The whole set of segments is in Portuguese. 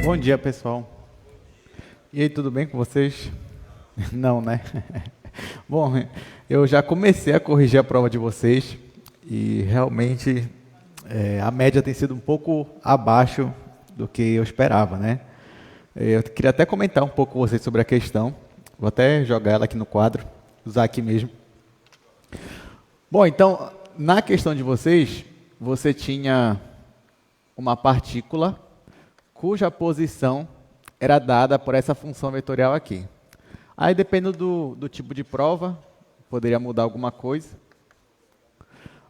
Bom dia, pessoal. E aí, tudo bem com vocês? Não, né? Bom, eu já comecei a corrigir a prova de vocês e realmente a média tem sido um pouco abaixo do que eu esperava, né? Eu queria até comentar um pouco com vocês sobre a questão. Vou até jogar ela aqui no quadro, usar aqui mesmo. Bom, então, na questão de vocês, você tinha uma partícula cuja posição era dada por essa função vetorial aqui. Aí, dependendo do tipo de prova, poderia mudar alguma coisa,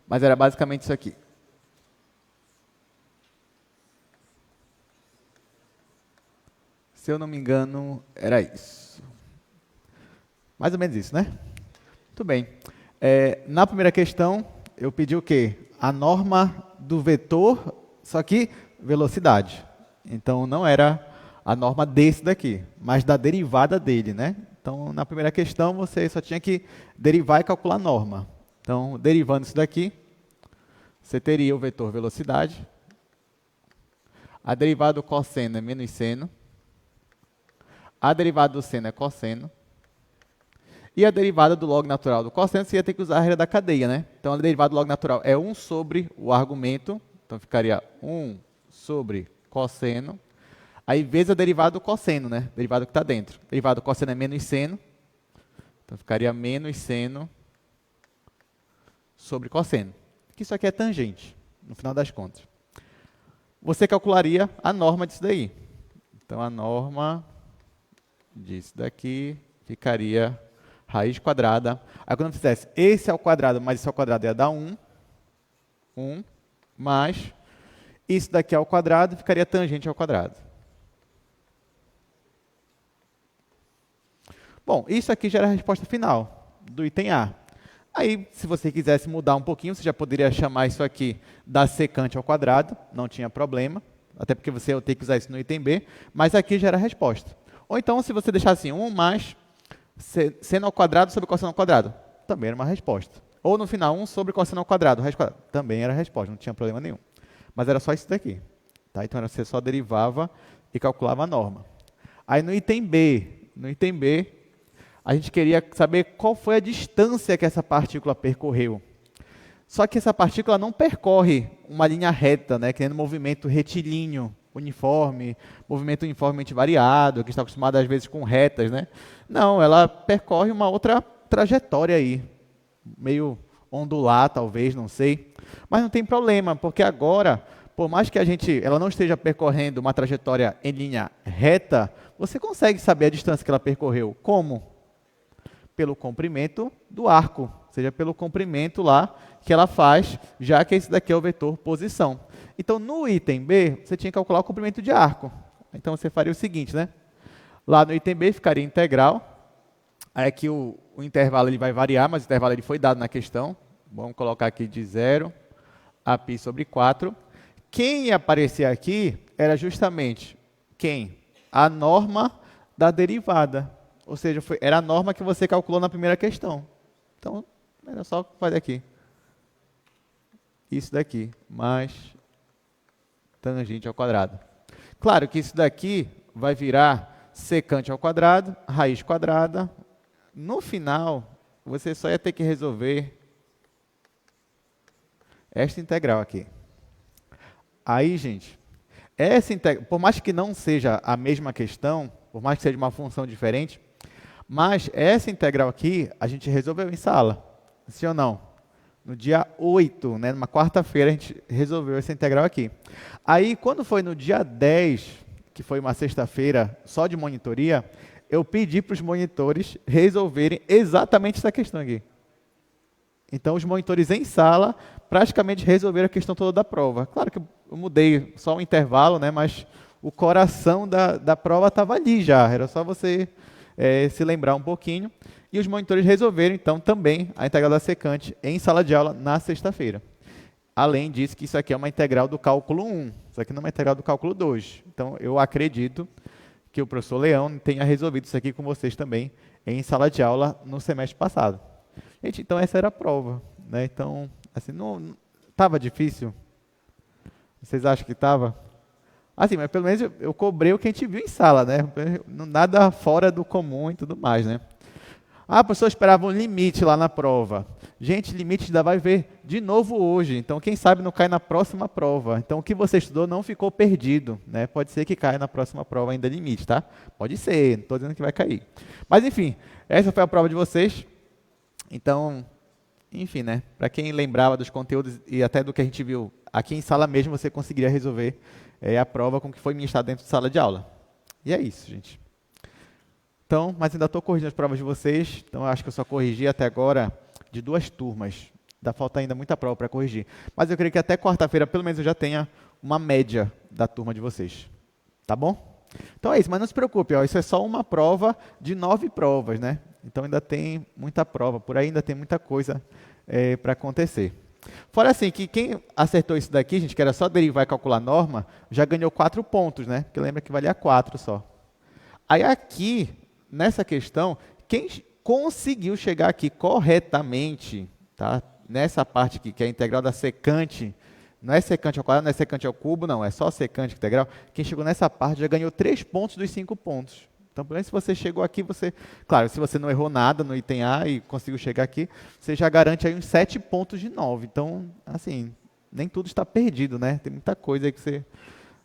mas era basicamente isso aqui. Se eu não me engano, era isso. Mais ou menos isso, né? Muito bem. Na primeira questão, eu pedi o quê? A norma do vetor, só que velocidade. Então, não era a norma desse daqui, mas da derivada dele, né? Então, na primeira questão, você só tinha que derivar e calcular a norma. Então, derivando isso daqui, você teria o vetor velocidade. A derivada do cosseno é menos seno. A derivada do seno é cosseno. E a derivada do log natural do cosseno, você ia ter que usar a regra da cadeia, né? Então, a derivada do log natural é 1 sobre o argumento. Então, ficaria 1 sobre cosseno. Aí, vezes a derivada do cosseno, né? Derivada que está dentro. A derivada do cosseno é menos seno. Então, ficaria menos seno sobre cosseno. Que isso aqui é tangente, no final das contas. Você calcularia a norma disso daí. Então, a norma disso daqui ficaria raiz quadrada. Aí, quando eu fizesse esse ao quadrado mais esse ao quadrado, ia dar 1. 1 mais isso daqui ao quadrado ficaria tangente ao quadrado. Bom, isso aqui já era a resposta final do item A. Aí, se você quisesse mudar um pouquinho, você já poderia chamar isso aqui da secante ao quadrado, não tinha problema, até porque você ia ter que usar isso no item B, mas aqui já era a resposta. Ou então, se você deixar assim, 1 mais seno ao quadrado sobre cosseno ao quadrado, também era uma resposta. Ou no final, 1 sobre cosseno ao quadrado, raiz quadrada, também era a resposta, não tinha problema nenhum. Mas era só isso daqui. Tá? Então, você só derivava e calculava a norma. Aí, no item B, a gente queria saber qual foi a distância que essa partícula percorreu. Só que essa partícula não percorre uma linha reta, né, criando movimento retilíneo, uniforme, movimento uniformemente variado, que está acostumado às vezes com retas, né? Não, ela percorre uma outra trajetória aí, meio ondular talvez, não sei. Mas não tem problema, porque agora, por mais que ela não esteja percorrendo uma trajetória em linha reta, você consegue saber a distância que ela percorreu. Como? Pelo comprimento do arco, ou seja, pelo comprimento lá que ela faz, já que esse daqui é o vetor posição. Então, no item B, você tinha que calcular o comprimento de arco. Então, você faria o seguinte, né? Lá no item B ficaria integral. Aí aqui o intervalo ele vai variar, mas o intervalo ele foi dado na questão. Vamos colocar aqui de 0 a π sobre 4. Quem ia aparecer aqui era justamente quem? A norma da derivada. Ou seja, era a norma que você calculou na primeira questão. Então, era só fazer aqui. Isso daqui, mais tangente ao quadrado. Claro que isso daqui vai virar secante ao quadrado, raiz quadrada. No final, você só ia ter que resolver esta integral aqui. Aí, gente, por mais que não seja a mesma questão, por mais que seja uma função diferente, mas essa integral aqui, a gente resolveu em sala. Sim ou não? No dia 8, né, numa quarta-feira, a gente resolveu essa integral aqui. Aí, quando foi no dia 10, que foi uma sexta-feira só de monitoria, eu pedi para os monitores resolverem exatamente essa questão aqui. Então, os monitores em sala praticamente resolveram a questão toda da prova. Claro que eu mudei só o intervalo, né, mas o coração da prova estava ali já, era só você se lembrar um pouquinho. E os monitores resolveram, então, também a integral da secante em sala de aula na sexta-feira. Além disso, que isso aqui é uma integral do cálculo 1, isso aqui não é uma integral do cálculo 2. Então, eu acredito que o professor Leão tenha resolvido isso aqui com vocês também em sala de aula no semestre passado. Gente, então essa era a prova, né? Então, assim, não estava difícil? Vocês acham que estava? Assim, mas pelo menos eu cobrei o que a gente viu em sala, né? Nada fora do comum e tudo mais, né? Ah, a pessoa esperava um limite lá na prova. Gente, limite ainda vai ver de novo hoje. Então, quem sabe não cai na próxima prova. Então, o que você estudou não ficou perdido, né? Pode ser que caia na próxima prova ainda limite, tá? Pode ser, não estou dizendo que vai cair. Mas, enfim, essa foi a prova de vocês. Então, enfim, né? Para quem lembrava dos conteúdos e até do que a gente viu aqui em sala mesmo, você conseguiria resolver a prova com o que foi ministrado dentro de sala de aula. E é isso, gente. Então, mas ainda estou corrigindo as provas de vocês, então acho que eu só corrigi até agora de 2 turmas. Ainda falta ainda muita prova para corrigir. Mas eu creio que até quarta-feira, pelo menos, eu já tenha uma média da turma de vocês. Tá bom? Então é isso, mas não se preocupe, ó, isso é só uma prova de 9 provas, né? Então ainda tem muita prova, por aí ainda tem muita coisa para acontecer. Fora assim, que quem acertou isso daqui, gente, que era só derivar e calcular a norma, já ganhou 4 pontos, né? Porque lembra que valia 4 só. Aí aqui, nessa questão, quem conseguiu chegar aqui corretamente, tá? Nessa parte aqui, que é a integral da secante, não é secante ao quadrado, não é secante ao cubo, não, é só secante integral. Quem chegou nessa parte já ganhou 3 pontos dos 5 pontos. Então, pelo menos se você chegou aqui, claro, se você não errou nada no item A e conseguiu chegar aqui, você já garante aí uns 7 pontos de 9. Então, assim, nem tudo está perdido, né? Tem muita coisa aí que você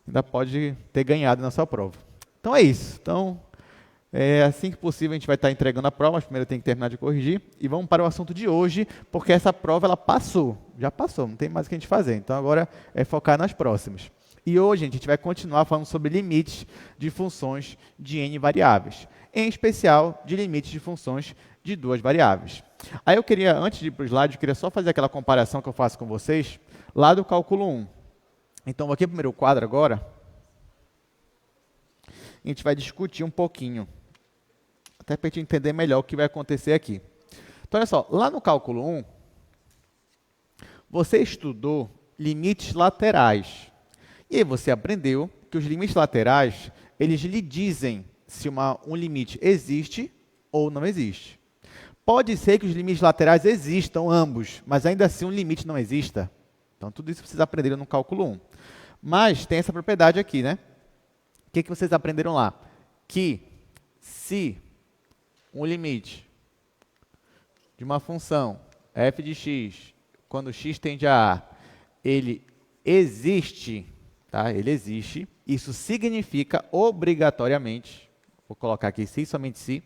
ainda pode ter ganhado na sua prova. Então é isso. Então, assim que possível a gente vai estar entregando a prova, mas primeiro tem que terminar de corrigir. E vamos para o assunto de hoje, porque essa prova ela passou, já passou, não tem mais o que a gente fazer. Então agora é focar nas próximas. E hoje a gente vai continuar falando sobre limites de funções de n variáveis, em especial de limites de funções de 2 variáveis. Aí eu queria, antes de ir para o slide, eu queria só fazer aquela comparação que eu faço com vocês, lá do cálculo 1. Então, aqui no primeiro quadro agora, a gente vai discutir um pouquinho, até para a gente entender melhor o que vai acontecer aqui. Então, olha só, lá no cálculo 1, você estudou limites laterais. E aí você aprendeu que os limites laterais, eles lhe dizem se um limite existe ou não existe. Pode ser que os limites laterais existam ambos, mas ainda assim um limite não exista. Então, tudo isso vocês aprenderam no cálculo 1. Mas tem essa propriedade aqui, né? O que vocês aprenderam lá? Que se um limite de uma função f de x, quando x tende a A, ele existe, tá? Ele existe, isso significa obrigatoriamente, vou colocar aqui se, somente se,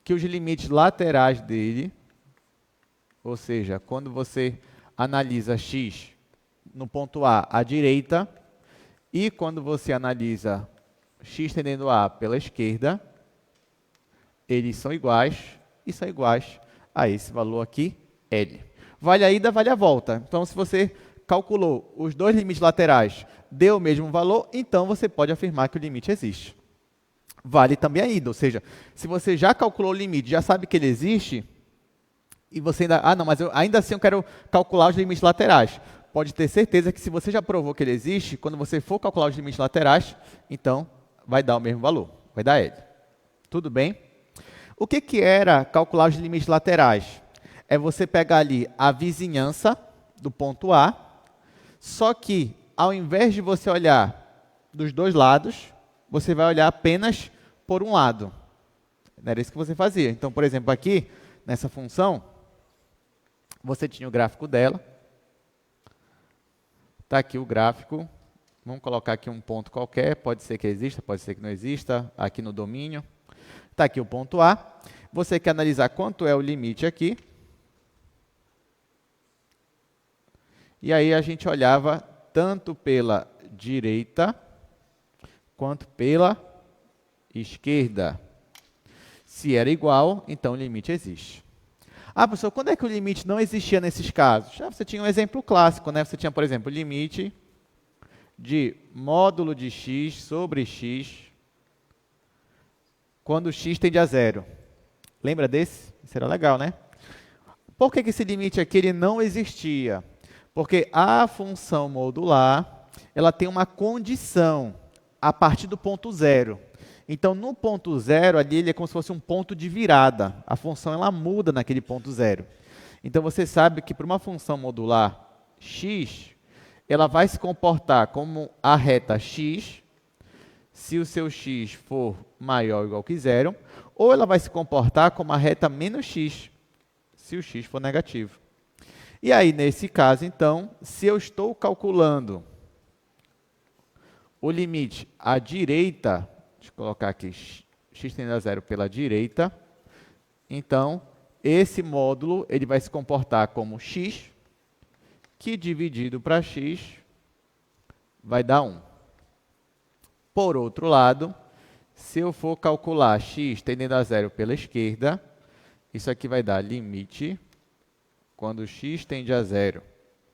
que os limites laterais dele, ou seja, quando você analisa x no ponto A à direita, e quando você analisa x tendendo a pela esquerda, eles são iguais, e são iguais a esse valor aqui, L. Vale a ida, vale a volta. Então, se você calculou os 2 limites laterais, deu o mesmo valor, então você pode afirmar que o limite existe. Vale também a ida, ou seja, se você já calculou o limite, já sabe que ele existe, e você ainda, não, mas ainda assim eu quero calcular os limites laterais. Pode ter certeza que se você já provou que ele existe, quando você for calcular os limites laterais, então vai dar o mesmo valor, vai dar L. Tudo bem? O que era calcular os limites laterais? É você pegar ali a vizinhança do ponto A, só que ao invés de você olhar dos 2 lados, você vai olhar apenas por um lado. Não era isso que você fazia. Então, por exemplo, aqui, nessa função, você tinha o gráfico dela. Está aqui o gráfico. Vamos colocar aqui um ponto qualquer. Pode ser que exista, pode ser que não exista. Aqui no domínio. Está aqui o ponto A. Você quer analisar quanto é o limite aqui. E aí a gente olhava tanto pela direita quanto pela esquerda. Se era igual, então o limite existe. Ah, professor, quando é que o limite não existia nesses casos? Já você tinha um exemplo clássico, né? Você tinha, por exemplo, o limite de módulo de x sobre x quando x tende a 0. Lembra desse? Isso era legal, né? Por que esse limite aqui ele não existia? Porque a função modular ela tem uma condição a partir do ponto 0. Então, no ponto zero, ali ele é como se fosse um ponto de virada. A função ela muda naquele ponto zero. Então, você sabe que para uma função modular x, ela vai se comportar como a reta x, se o seu x for maior ou igual que zero, ou ela vai se comportar como a reta menos x, se o x for negativo. E aí, nesse caso, então, se eu estou calculando o limite à direita, deixa eu colocar aqui x tendendo a zero pela direita, então, esse módulo ele vai se comportar como x, que dividido para x vai dar 1. Por outro lado, se eu for calcular x tendendo a zero pela esquerda, isso aqui vai dar limite quando x tende a zero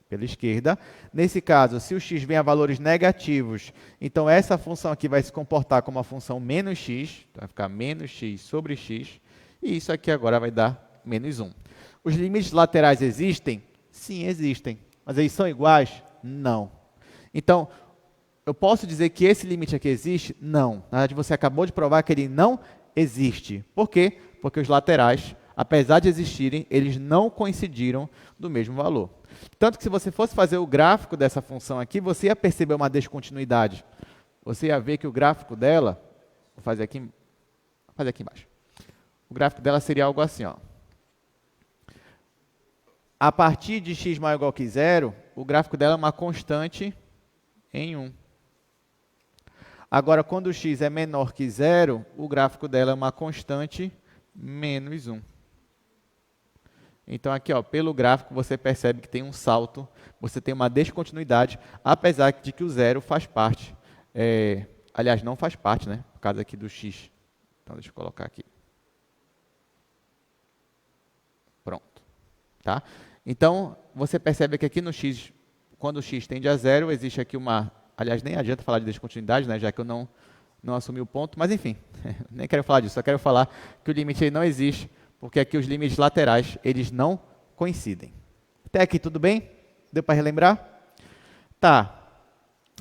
pela esquerda. Nesse caso, se o x vem a valores negativos, então essa função aqui vai se comportar como a função menos x, então vai ficar menos x sobre x, e isso aqui agora vai dar menos 1. Os limites laterais existem? Sim, existem. Mas eles são iguais? Não. Então, eu posso dizer que esse limite aqui existe? Não. Na verdade, você acabou de provar que ele não existe. Por quê? Porque os laterais, apesar de existirem, eles não coincidiram do mesmo valor. Tanto que se você fosse fazer o gráfico dessa função aqui, você ia perceber uma descontinuidade. Você ia ver que o gráfico dela, vou fazer aqui embaixo. O gráfico dela seria algo assim, ó. A partir de x maior ou igual que zero, o gráfico dela é uma constante em 1. Agora, quando o x é menor que zero, o gráfico dela é uma constante menos 1. Então, aqui, ó, pelo gráfico, você percebe que tem um salto, você tem uma descontinuidade, apesar de que o zero faz parte. Aliás, não faz parte, né? Por causa aqui do x. Então, deixa eu colocar aqui. Pronto. Tá? Então, você percebe que aqui no x, quando o x tende a zero, existe aqui uma... Aliás, nem adianta falar de descontinuidade, né, já que eu não assumi o ponto, mas enfim, nem quero falar disso, só quero falar que o limite aí não existe, porque aqui os limites laterais, eles não coincidem. Até aqui tudo bem? Deu para relembrar? Tá.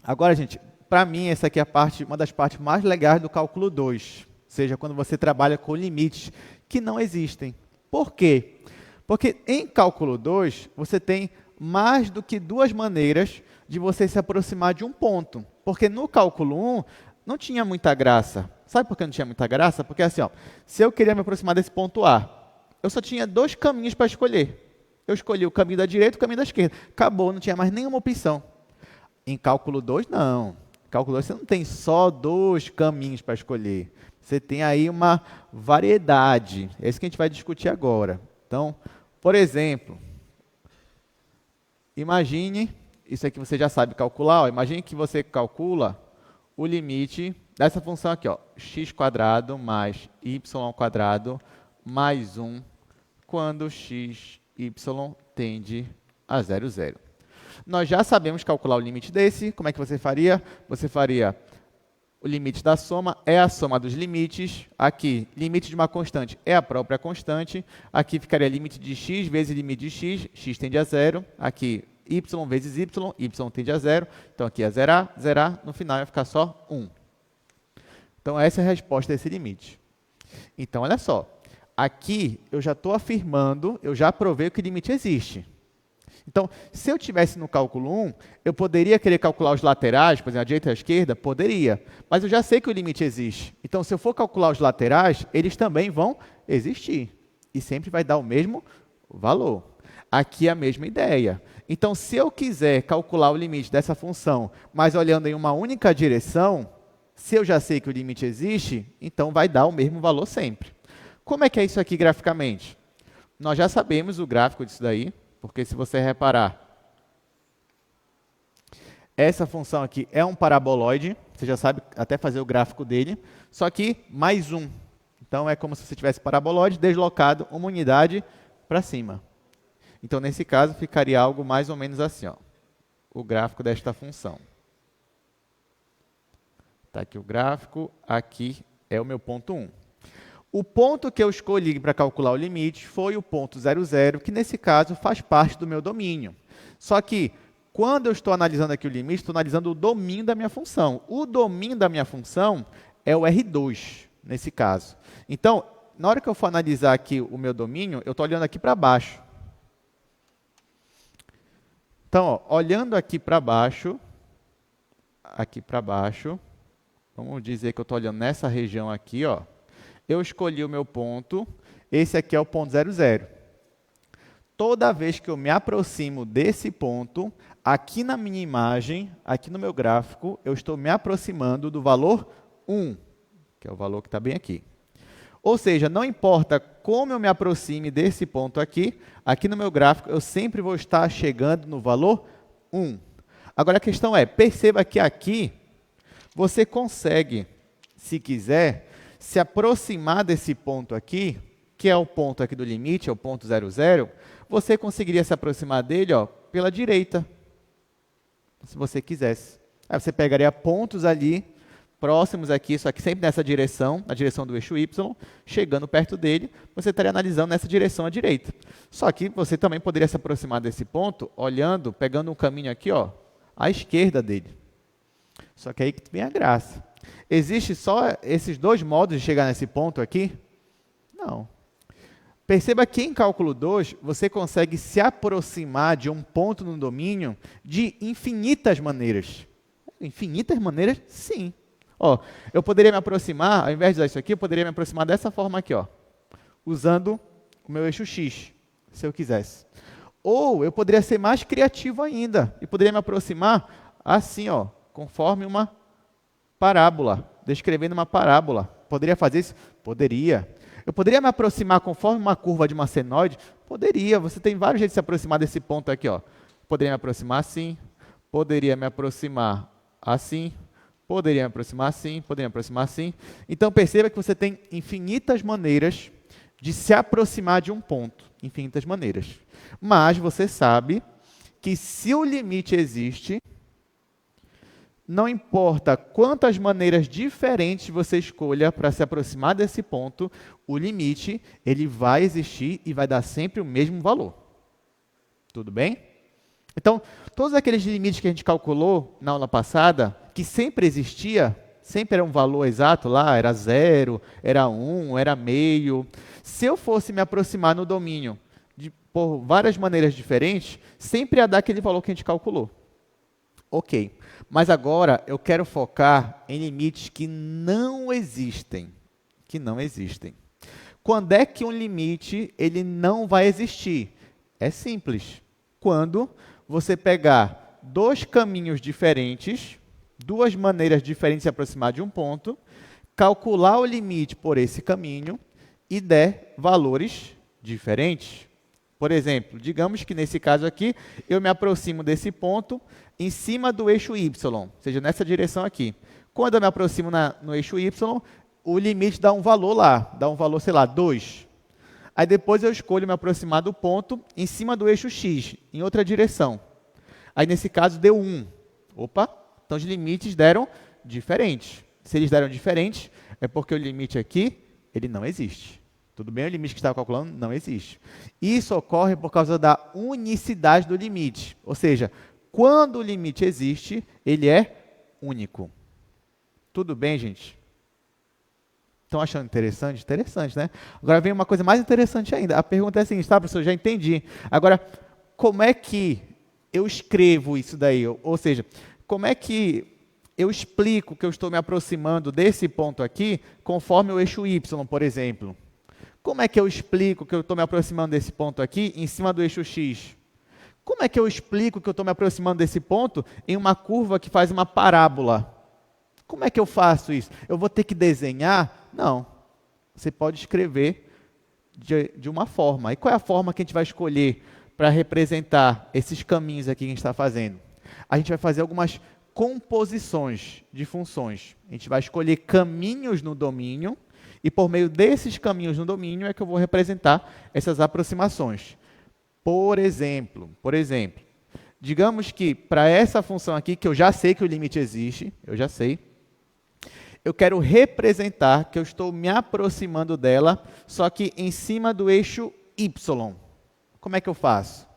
Agora, gente, para mim, essa aqui é uma das partes mais legais do cálculo 2, ou seja, quando você trabalha com limites que não existem. Por quê? Porque em cálculo 2, você tem mais do que duas maneiras de você se aproximar de um ponto. Porque no cálculo 1, não tinha muita graça. Sabe por que não tinha muita graça? Porque assim, ó, se eu queria me aproximar desse ponto A, eu só tinha dois caminhos para escolher. Eu escolhi o caminho da direita e o caminho da esquerda. Acabou, não tinha mais nenhuma opção. Em cálculo 2, não. Em cálculo 2, você não tem só dois caminhos para escolher. Você tem aí uma variedade. É isso que a gente vai discutir agora. Então, por exemplo, imagine, isso aqui você já sabe calcular, ó, imagine que você calcula o limite dessa função aqui, ó, x² mais y² mais 1, quando x, y tende a 0, 0. Nós já sabemos calcular o limite desse, como é que você faria? Você faria o limite da soma, é a soma dos limites. Aqui, limite de uma constante é a própria constante. Aqui ficaria limite de x vezes limite de x, x tende a 0. Aqui, y vezes y, y tende a 0. Então, aqui é zerar, zerar, no final vai ficar só 1. Então, essa é a resposta desse limite. Então, olha só. Aqui, eu já estou afirmando, eu já provei que o limite existe. Então, se eu tivesse no cálculo 1, eu poderia querer calcular os laterais, por exemplo, a direita e a esquerda? Poderia. Mas eu já sei que o limite existe. Então, se eu for calcular os laterais, eles também vão existir. E sempre vai dar o mesmo valor. Aqui é a mesma ideia. Então, se eu quiser calcular o limite dessa função, mas olhando em uma única direção, se eu já sei que o limite existe, então vai dar o mesmo valor sempre. Como é que é isso aqui graficamente? Nós já sabemos o gráfico disso daí. Porque se você reparar, essa função aqui é um paraboloide, você já sabe até fazer o gráfico dele, só que mais 1. Então, é como se você tivesse paraboloide deslocado uma unidade para cima. Então, nesse caso, ficaria algo mais ou menos assim, ó, o gráfico desta função. Está aqui o gráfico, aqui é o meu ponto 1. O ponto que eu escolhi para calcular o limite foi o ponto 0, 0, que nesse caso faz parte do meu domínio. Só que, quando eu estou analisando aqui o limite, estou analisando o domínio da minha função. O domínio da minha função é o R2, nesse caso. Então, na hora que eu for analisar aqui o meu domínio, eu estou olhando aqui para baixo. Então, ó, olhando aqui para baixo, vamos dizer que eu estou olhando nessa região aqui, ó, eu escolhi o meu ponto, esse aqui é o ponto 00. Toda vez que eu me aproximo desse ponto, aqui na minha imagem, aqui no meu gráfico, eu estou me aproximando do valor 1, que é o valor que está bem aqui. Ou seja, não importa como eu me aproxime desse ponto aqui, aqui no meu gráfico eu sempre vou estar chegando no valor 1. Agora a questão é, perceba que aqui você consegue, se quiser, se aproximar desse ponto aqui, que é o ponto aqui do limite, é o ponto 00, você conseguiria se aproximar dele, ó, pela direita, se você quisesse. Aí você pegaria pontos ali, próximos aqui, só que sempre nessa direção, na direção do eixo Y, chegando perto dele, você estaria analisando nessa direção à direita. Só que você também poderia se aproximar desse ponto, olhando, pegando um caminho aqui, ó, à esquerda dele. Só que aí que vem a graça. Existe só esses dois modos de chegar nesse ponto aqui? Não. Perceba que em cálculo 2, você consegue se aproximar de um ponto no domínio de infinitas maneiras. Infinitas maneiras? Sim. Ó, eu poderia me aproximar, ao invés de usar isso aqui, eu poderia me aproximar dessa forma aqui, ó, usando o meu eixo X, se eu quisesse. Ou eu poderia ser mais criativo ainda, e poderia me aproximar assim, ó, conforme uma parábola, descrevendo uma parábola. Poderia fazer isso? Poderia. Eu poderia me aproximar conforme uma curva de uma senoide? Poderia. Você tem vários jeitos de se aproximar desse ponto aqui, ó. Poderia me aproximar assim, poderia me aproximar assim, poderia me aproximar assim, poderia me aproximar assim. Então, perceba que você tem infinitas maneiras de se aproximar de um ponto. Infinitas maneiras. Mas você sabe que se o limite existe, não importa quantas maneiras diferentes você escolha para se aproximar desse ponto, o limite ele vai existir e vai dar sempre o mesmo valor. Tudo bem? Então, todos aqueles limites que a gente calculou na aula passada, que sempre existia, sempre era um valor exato lá, era 0, era 1, era meio. Se eu fosse me aproximar no domínio por várias maneiras diferentes, sempre ia dar aquele valor que a gente calculou. Ok, mas agora eu quero focar em limites que não existem. Quando é que um limite ele não vai existir? É simples. Quando você pegar dois caminhos diferentes, duas maneiras diferentes de se aproximar de um ponto, calcular o limite por esse caminho e der valores diferentes. Por exemplo, digamos que nesse caso aqui, eu me aproximo desse ponto em cima do eixo Y, ou seja, nessa direção aqui. Quando eu me aproximo no eixo Y, o limite dá um valor lá, dá um valor, sei lá, 2. Aí depois eu escolho me aproximar do ponto em cima do eixo X, em outra direção. Aí nesse caso deu 1. Opa, então os limites deram diferentes. Se eles deram diferentes, é porque o limite aqui, ele não existe. Tudo bem? O limite que estava calculando não existe. Isso ocorre por causa da unicidade do limite. Ou seja, quando o limite existe, ele é único. Tudo bem, gente? Estão achando interessante? Interessante, né? Agora vem uma coisa mais interessante ainda. A pergunta é a seguinte, tá, professor? Já entendi. Agora, como é que eu escrevo isso daí? Ou seja, como é que eu explico que eu estou me aproximando desse ponto aqui conforme o eixo Y, por exemplo? Como é que eu explico que eu estou me aproximando desse ponto aqui em cima do eixo X? Como é que eu explico que eu estou me aproximando desse ponto em uma curva que faz uma parábola? Como é que eu faço isso? Eu vou ter que desenhar? Não. Você pode escrever de uma forma. E qual é a forma que a gente vai escolher para representar esses caminhos aqui que a gente está fazendo? A gente vai fazer algumas composições de funções. A gente vai escolher caminhos no domínio e por meio desses caminhos no domínio é que eu vou representar essas aproximações. Por exemplo, digamos que para essa função aqui, que eu já sei que o limite existe, eu quero representar que eu estou me aproximando dela, só que em cima do eixo Y. Como é que eu faço?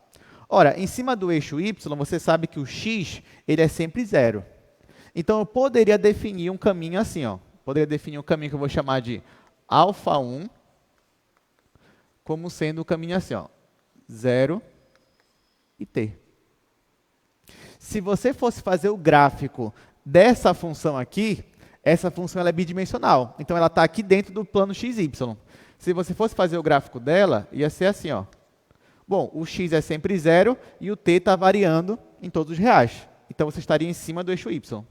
Ora, em cima do eixo Y, você sabe que o x ele é sempre 0. Então, eu poderia definir um caminho assim, ó, Poderia definir um caminho que eu vou chamar de alfa 1, como sendo o caminho assim, ó, 0 e t. Se você fosse fazer o gráfico dessa função aqui, essa função ela é bidimensional. Então, ela está aqui dentro do plano xy. Se você fosse fazer o gráfico dela, ia ser assim, ó. Bom, o x é sempre 0 e o t está variando em todos os reais. Então, você estaria em cima do eixo y.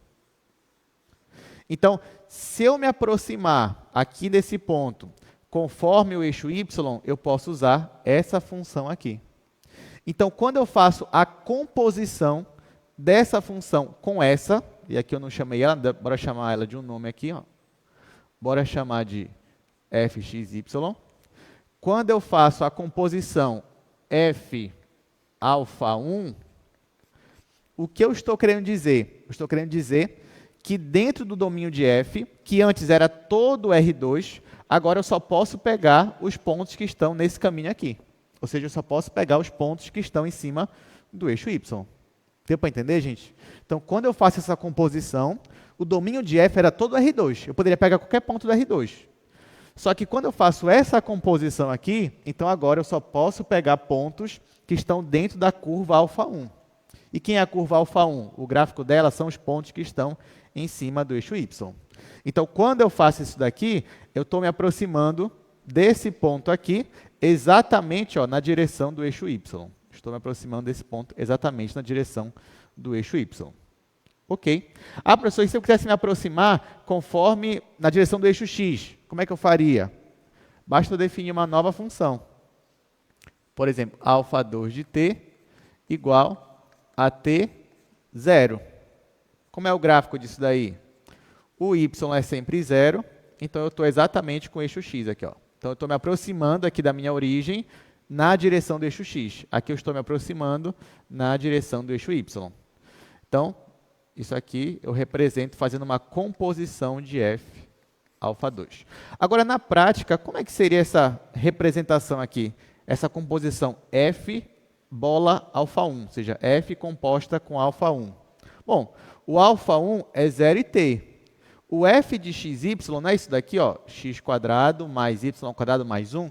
Então, se eu me aproximar aqui desse ponto, conforme o eixo y, eu posso usar essa função aqui. Então, quando eu faço a composição dessa função com essa, e aqui eu não chamei ela, bora chamar ela de um nome aqui, ó. Bora chamar de fxy. Quando eu faço a composição f alfa 1, o que eu estou querendo dizer? Eu estou querendo dizer que dentro do domínio de f, que antes era todo R2, agora eu só posso pegar os pontos que estão nesse caminho aqui. Ou seja, eu só posso pegar os pontos que estão em cima do eixo y. Deu para entender, gente? Então, quando eu faço essa composição, o domínio de f era todo R2. Eu poderia pegar qualquer ponto do R2. Só que quando eu faço essa composição aqui, então agora eu só posso pegar pontos que estão dentro da curva alfa 1. E quem é a curva alfa 1? O gráfico dela são os pontos que estão em cima do eixo y. Então, quando eu faço isso daqui, eu estou me aproximando desse ponto aqui, exatamente ó, na direção do eixo y. Estou me aproximando desse ponto exatamente na direção do eixo y. Ok. Ah, professor, e se eu quisesse me aproximar conforme na direção do eixo x, como é que eu faria? Basta eu definir uma nova função. Por exemplo, alfa 2 de t igual a t 0. Como é o gráfico disso daí? O y é sempre 0, então eu estou exatamente com o eixo x aqui. Ó. Então, eu estou me aproximando aqui da minha origem na direção do eixo x. Aqui eu estou me aproximando na direção do eixo y. Então, isso aqui eu represento fazendo uma composição de f alfa 2. Agora, na prática, como é que seria essa representação aqui? Essa composição f bola alfa 1, ou seja, f composta com alfa 1. Bom, o alfa 1 é 0 e t. O f de xy, não é isso daqui, ó, x² mais y² mais 1.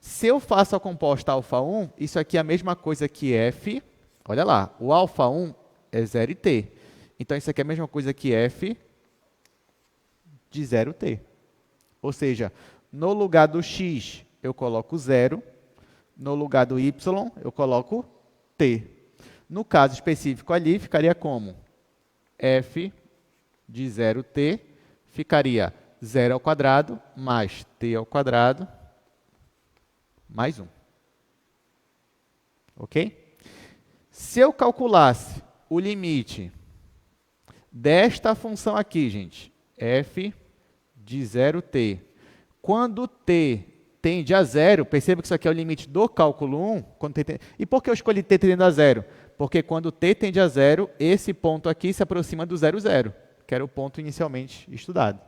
Se eu faço a composta alfa 1, isso aqui é a mesma coisa que f. Olha lá, o alfa 1 é 0 e t. Então, isso aqui é a mesma coisa que f de 0t. Ou seja, no lugar do x, eu coloco 0. No lugar do y, eu coloco t. No caso específico ali, ficaria como? F de 0t ficaria 0 ao quadrado mais t ao quadrado mais 1. Ok? Se eu calculasse o limite desta função aqui, gente, f de 0t, quando t tende a 0, perceba que isso aqui é o limite do cálculo 1. E por que eu escolhi t tendendo a 0? Porque quando t tende a 0, esse ponto aqui se aproxima do 0, 0, que era o ponto inicialmente estudado.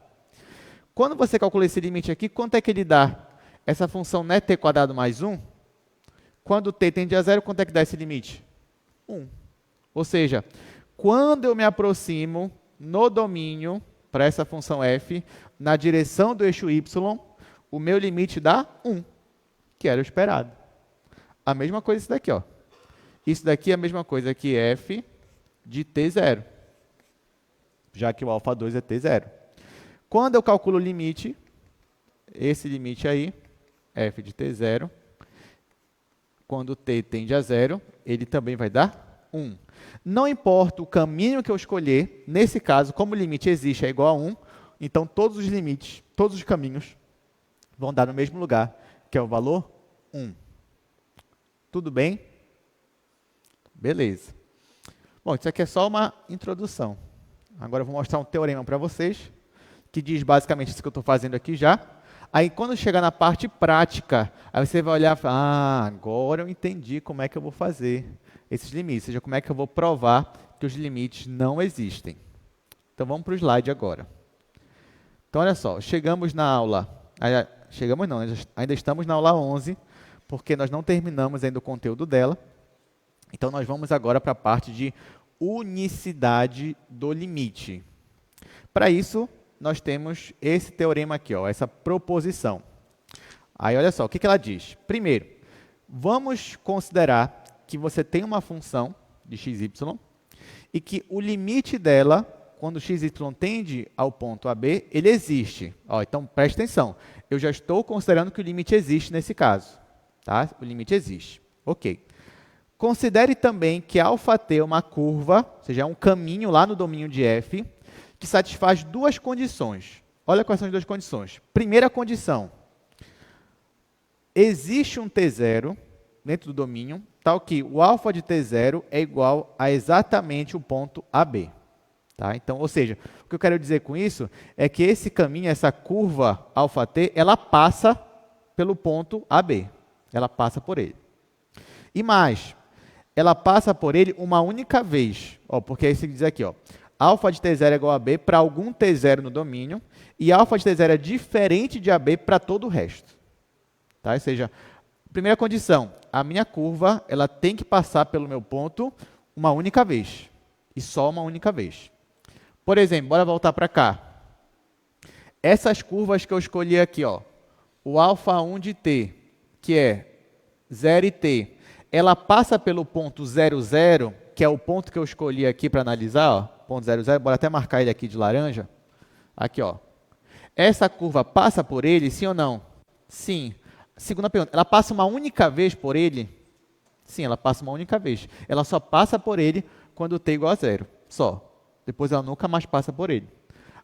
Quando você calcula esse limite aqui, quanto é que ele dá? Essa função não é t² mais 1? Quando t tende a 0, quanto é que dá esse limite? 1. Ou seja, quando eu me aproximo no domínio, para essa função f, na direção do eixo y, o meu limite dá 1, que era o esperado. A mesma coisa isso daqui, ó. Isso daqui é a mesma coisa que f de t0, já que o alfa 2 é t0. Quando eu calculo o limite, esse limite aí, f de t0, quando t tende a 0, ele também vai dar 1. Não importa o caminho que eu escolher, nesse caso, como o limite existe é igual a 1, então todos os limites, todos os caminhos vão dar no mesmo lugar, que é o valor 1. Tudo bem? Beleza. Bom, isso aqui é só uma introdução. Agora eu vou mostrar um teorema para vocês, que diz basicamente isso que eu estou fazendo aqui já. Aí, quando chegar na parte prática, aí você vai olhar e falar, ah, agora eu entendi como é que eu vou fazer esses limites, ou seja, como é que eu vou provar que os limites não existem. Então, vamos para o slide agora. Então, olha só, chegamos na aula... Chegamos não, ainda estamos na aula 11, porque nós não terminamos ainda o conteúdo dela. Então, nós vamos agora para a parte de unicidade do limite. Para isso, nós temos esse teorema aqui, ó, essa proposição. Aí, olha só, o que ela diz? Primeiro, vamos considerar que você tem uma função de xy e que o limite dela, quando xy tende ao ponto AB, ele existe. Ó, então, preste atenção. Eu já estou considerando que o limite existe nesse caso. Tá? O limite existe. Ok. Considere também que αt é uma curva, ou seja, é um caminho lá no domínio de f, que satisfaz duas condições. Olha quais são as duas condições. Primeira condição. Existe um t0 dentro do domínio, tal que o α de t0 é igual a exatamente o ponto AB. Tá? Então, ou seja, o que eu quero dizer com isso é que esse caminho, essa curva αt, ela passa pelo ponto AB. Ela passa por ele. E mais, ela passa por ele uma única vez. Ó, porque aí se diz aqui, ó, α de t0 é igual a B para algum t0 no domínio e α de t0 é diferente de AB para todo o resto. Tá? Ou seja, primeira condição, a minha curva ela tem que passar pelo meu ponto uma única vez. E só uma única vez. Por exemplo, bora voltar para cá. Essas curvas que eu escolhi aqui, ó, o α1 de t, que é 0 e t, ela passa pelo ponto 0, 0, que é o ponto que eu escolhi aqui para analisar, ó, ponto 0, 0, bora até marcar ele aqui de laranja. Aqui, ó. Essa curva passa por ele, sim ou não? Sim. Segunda pergunta, ela passa uma única vez por ele? Sim, ela passa uma única vez. Ela só passa por ele quando t é igual a 0, só. Depois ela nunca mais passa por ele.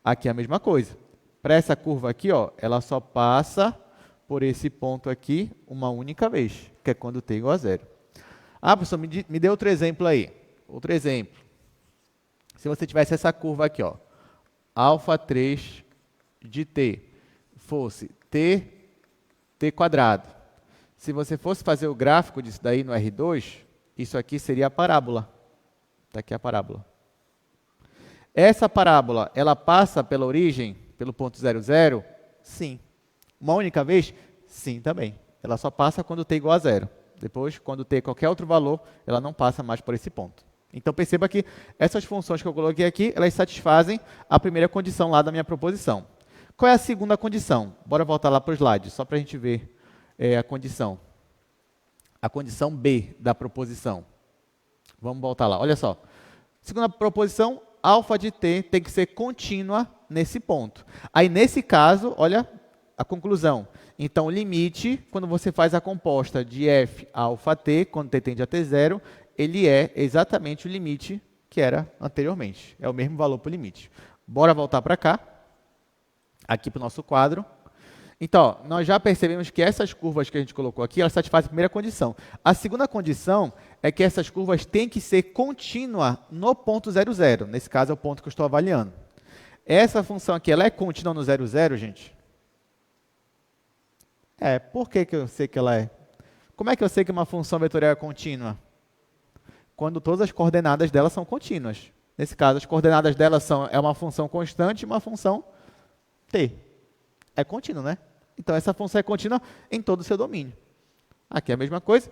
Aqui é a mesma coisa. Para essa curva aqui, ó, ela só passa por esse ponto aqui uma única vez, que é quando t é igual a 0. Ah, professor, me dê outro exemplo aí. Outro exemplo. Se você tivesse essa curva aqui, ó, α3 de t fosse t quadrado. Se você fosse fazer o gráfico disso daí no R2, isso aqui seria a parábola. Está aqui a parábola. Essa parábola, ela passa pela origem, pelo ponto 0, 0? Sim. Uma única vez? Sim, também. Ela só passa quando t é igual a 0. Depois, quando t é qualquer outro valor, ela não passa mais por esse ponto. Então, perceba que essas funções que eu coloquei aqui, elas satisfazem a primeira condição lá da minha proposição. Qual é a segunda condição? Bora voltar lá para o slide, só para a gente ver a condição. A condição B da proposição. Vamos voltar lá. Olha só. Segunda proposição, α de t tem que ser contínua nesse ponto. Aí, nesse caso, olha a conclusão. Então, o limite, quando você faz a composta de f alfa t, quando t tende a t0, ele é exatamente o limite que era anteriormente. É o mesmo valor para o limite. Bora voltar para cá, aqui para o nosso quadro. Então, ó, nós já percebemos que essas curvas que a gente colocou aqui, elas satisfazem a primeira condição. A segunda condição é que essas curvas têm que ser contínuas no ponto 0, 0. Nesse caso, é o ponto que eu estou avaliando. Essa função aqui, ela é contínua no 0, 0, gente? Por que eu sei que ela é? Como é que eu sei que uma função vetorial é contínua? Quando todas as coordenadas dela são contínuas. Nesse caso, as coordenadas dela é uma função constante e uma função t. É contínuo, né? Então, essa função é contínua em todo o seu domínio. Aqui é a mesma coisa,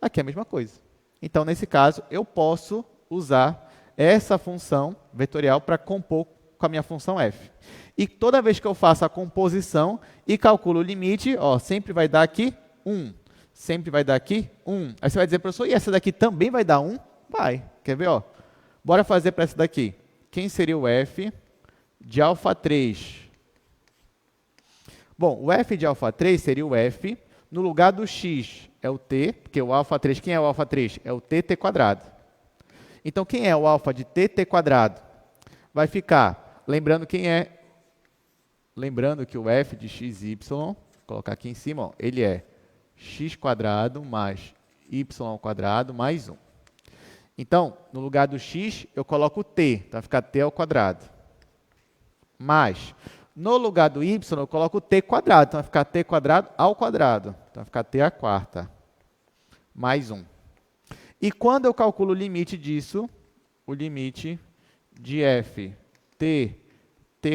aqui é a mesma coisa. Então, nesse caso, eu posso usar essa função vetorial para compor com a minha função f. E toda vez que eu faço a composição e calculo o limite, ó, sempre vai dar aqui 1. Sempre vai dar aqui 1. Aí você vai dizer, professor, e essa daqui também vai dar 1? Vai. Quer ver? Ó? Bora fazer para essa daqui. Quem seria o f de α3? Bom, o f de α3 seria o f, no lugar do x é o t, porque o α3, quem é o α3? É o t quadrado. Então, quem é o α de t quadrado? Vai ficar, lembrando que o f de xy, vou colocar aqui em cima, ó, ele é x quadrado mais y ao quadrado mais 1. Então, no lugar do x, eu coloco t, então vai ficar t ao quadrado. Mais, no lugar do y, eu coloco t quadrado, então vai ficar t quadrado ao quadrado. Então vai ficar t à quarta, mais 1. E quando eu calculo o limite disso, o limite de f t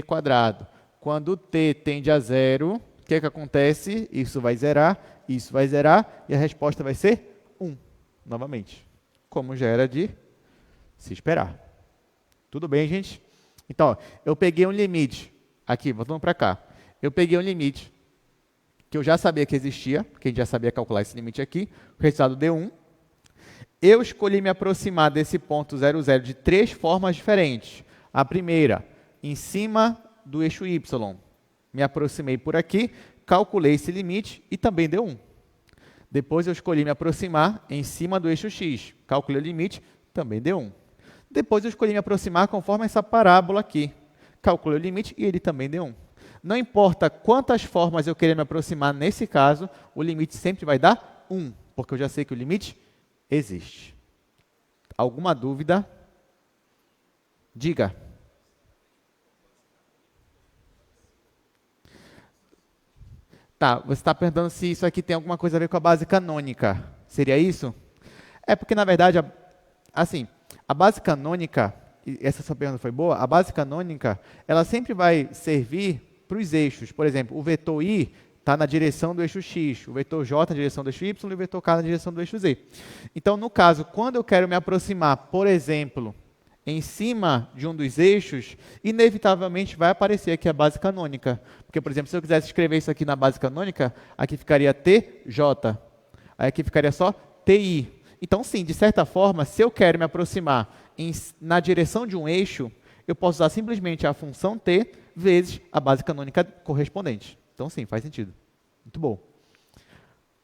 quadrado, quando t tende a 0, o que acontece? Isso vai zerar e a resposta vai ser 1, novamente. Como já era de se esperar. Tudo bem, gente? Então, ó, eu peguei um limite Aqui, voltando para cá. Eu peguei um limite que eu já sabia que existia, porque a gente já sabia calcular esse limite aqui. O resultado deu 1. Eu escolhi me aproximar desse ponto 0, 0 de 3 formas diferentes. A primeira, em cima do eixo y. Me aproximei por aqui, calculei esse limite e também deu 1. Depois eu escolhi me aproximar em cima do eixo x. Calculei o limite, também deu 1. Depois eu escolhi me aproximar conforme essa parábola aqui. Calculei o limite e ele também deu 1. Não importa quantas formas eu querer me aproximar nesse caso, o limite sempre vai dar 1, porque eu já sei que o limite existe. Alguma dúvida? Diga. Tá, você está perguntando se isso aqui tem alguma coisa a ver com a base canônica. Seria isso? É porque, na verdade, assim, a base canônica, e essa sua pergunta foi boa, a base canônica, ela sempre vai servir para os eixos. Por exemplo, o vetor i está na direção do eixo x, o vetor j na direção do eixo y e o vetor k na direção do eixo z. Então, no caso, quando eu quero me aproximar, por exemplo, em cima de um dos eixos, inevitavelmente vai aparecer aqui a base canônica. Porque, por exemplo, se eu quisesse escrever isso aqui na base canônica, aqui ficaria TJ, aí aqui ficaria só TI. Então, sim, de certa forma, se eu quero me aproximar na direção de um eixo, eu posso usar simplesmente a função T vezes a base canônica correspondente. Então, sim, faz sentido. Muito bom.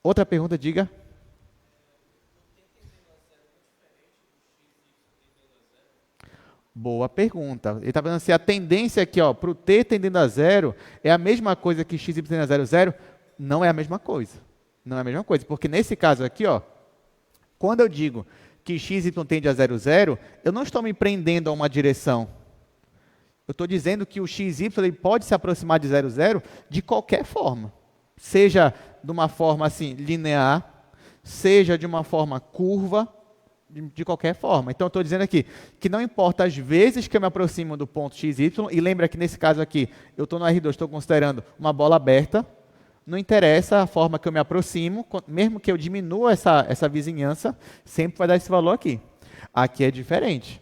Outra pergunta, diga. Boa pergunta. Ele está falando se a tendência aqui para o t tendendo a zero é a mesma coisa que x, y tendendo a zero, zero. Não é a mesma coisa. Não é a mesma coisa, porque nesse caso aqui, quando eu digo que x, y tende a zero, zero, eu não estou me prendendo a uma direção. Eu estou dizendo que o x, y ele pode se aproximar de zero, zero de qualquer forma. Seja de uma forma assim, linear, seja de uma forma curva, de qualquer forma. Então, eu estou dizendo aqui que não importa as vezes que eu me aproximo do ponto x, y, e lembra que nesse caso aqui, eu estou no R2, estou considerando uma bola aberta, não interessa a forma que eu me aproximo, mesmo que eu diminua essa vizinhança, sempre vai dar esse valor aqui. Aqui é diferente.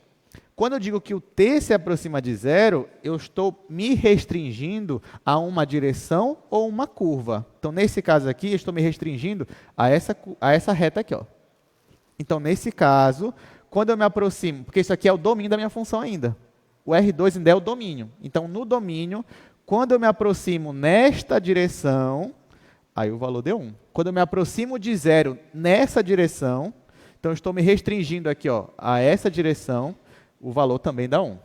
Quando eu digo que o t se aproxima de zero, eu estou me restringindo a uma direção ou uma curva. Então, nesse caso aqui, eu estou me restringindo a essa reta aqui, Então, nesse caso, quando eu me aproximo, porque isso aqui é o domínio da minha função ainda. O R2 ainda é o domínio. Então, no domínio, quando eu me aproximo nesta direção, aí o valor deu 1. Quando eu me aproximo de zero nessa direção, então eu estou me restringindo aqui a essa direção, o valor também dá 1.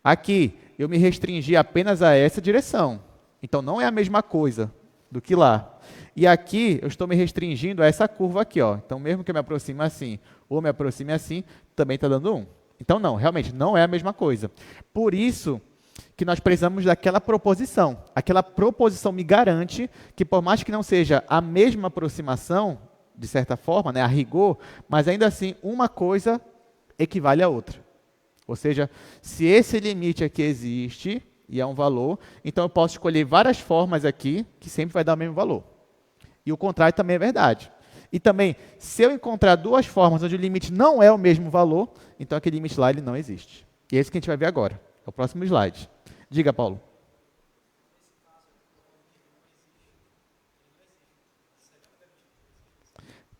Aqui, eu me restringi apenas a essa direção. Então, não é a mesma coisa do que lá. E aqui, eu estou me restringindo a essa curva aqui. Então, mesmo que eu me aproxime assim, ou me aproxime assim, também está dando 1. Então, não, realmente, não é a mesma coisa. Por isso que nós precisamos daquela proposição. Aquela proposição me garante que, por mais que não seja a mesma aproximação, de certa forma, a rigor, mas ainda assim, uma coisa equivale à outra. Ou seja, se esse limite aqui existe, e é um valor, então eu posso escolher várias formas aqui, que sempre vai dar o mesmo valor. E o contrário também é verdade. E também, se eu encontrar duas formas onde o limite não é o mesmo valor, então aquele limite lá ele não existe. E é isso que a gente vai ver agora. É o próximo slide. Diga, Paulo.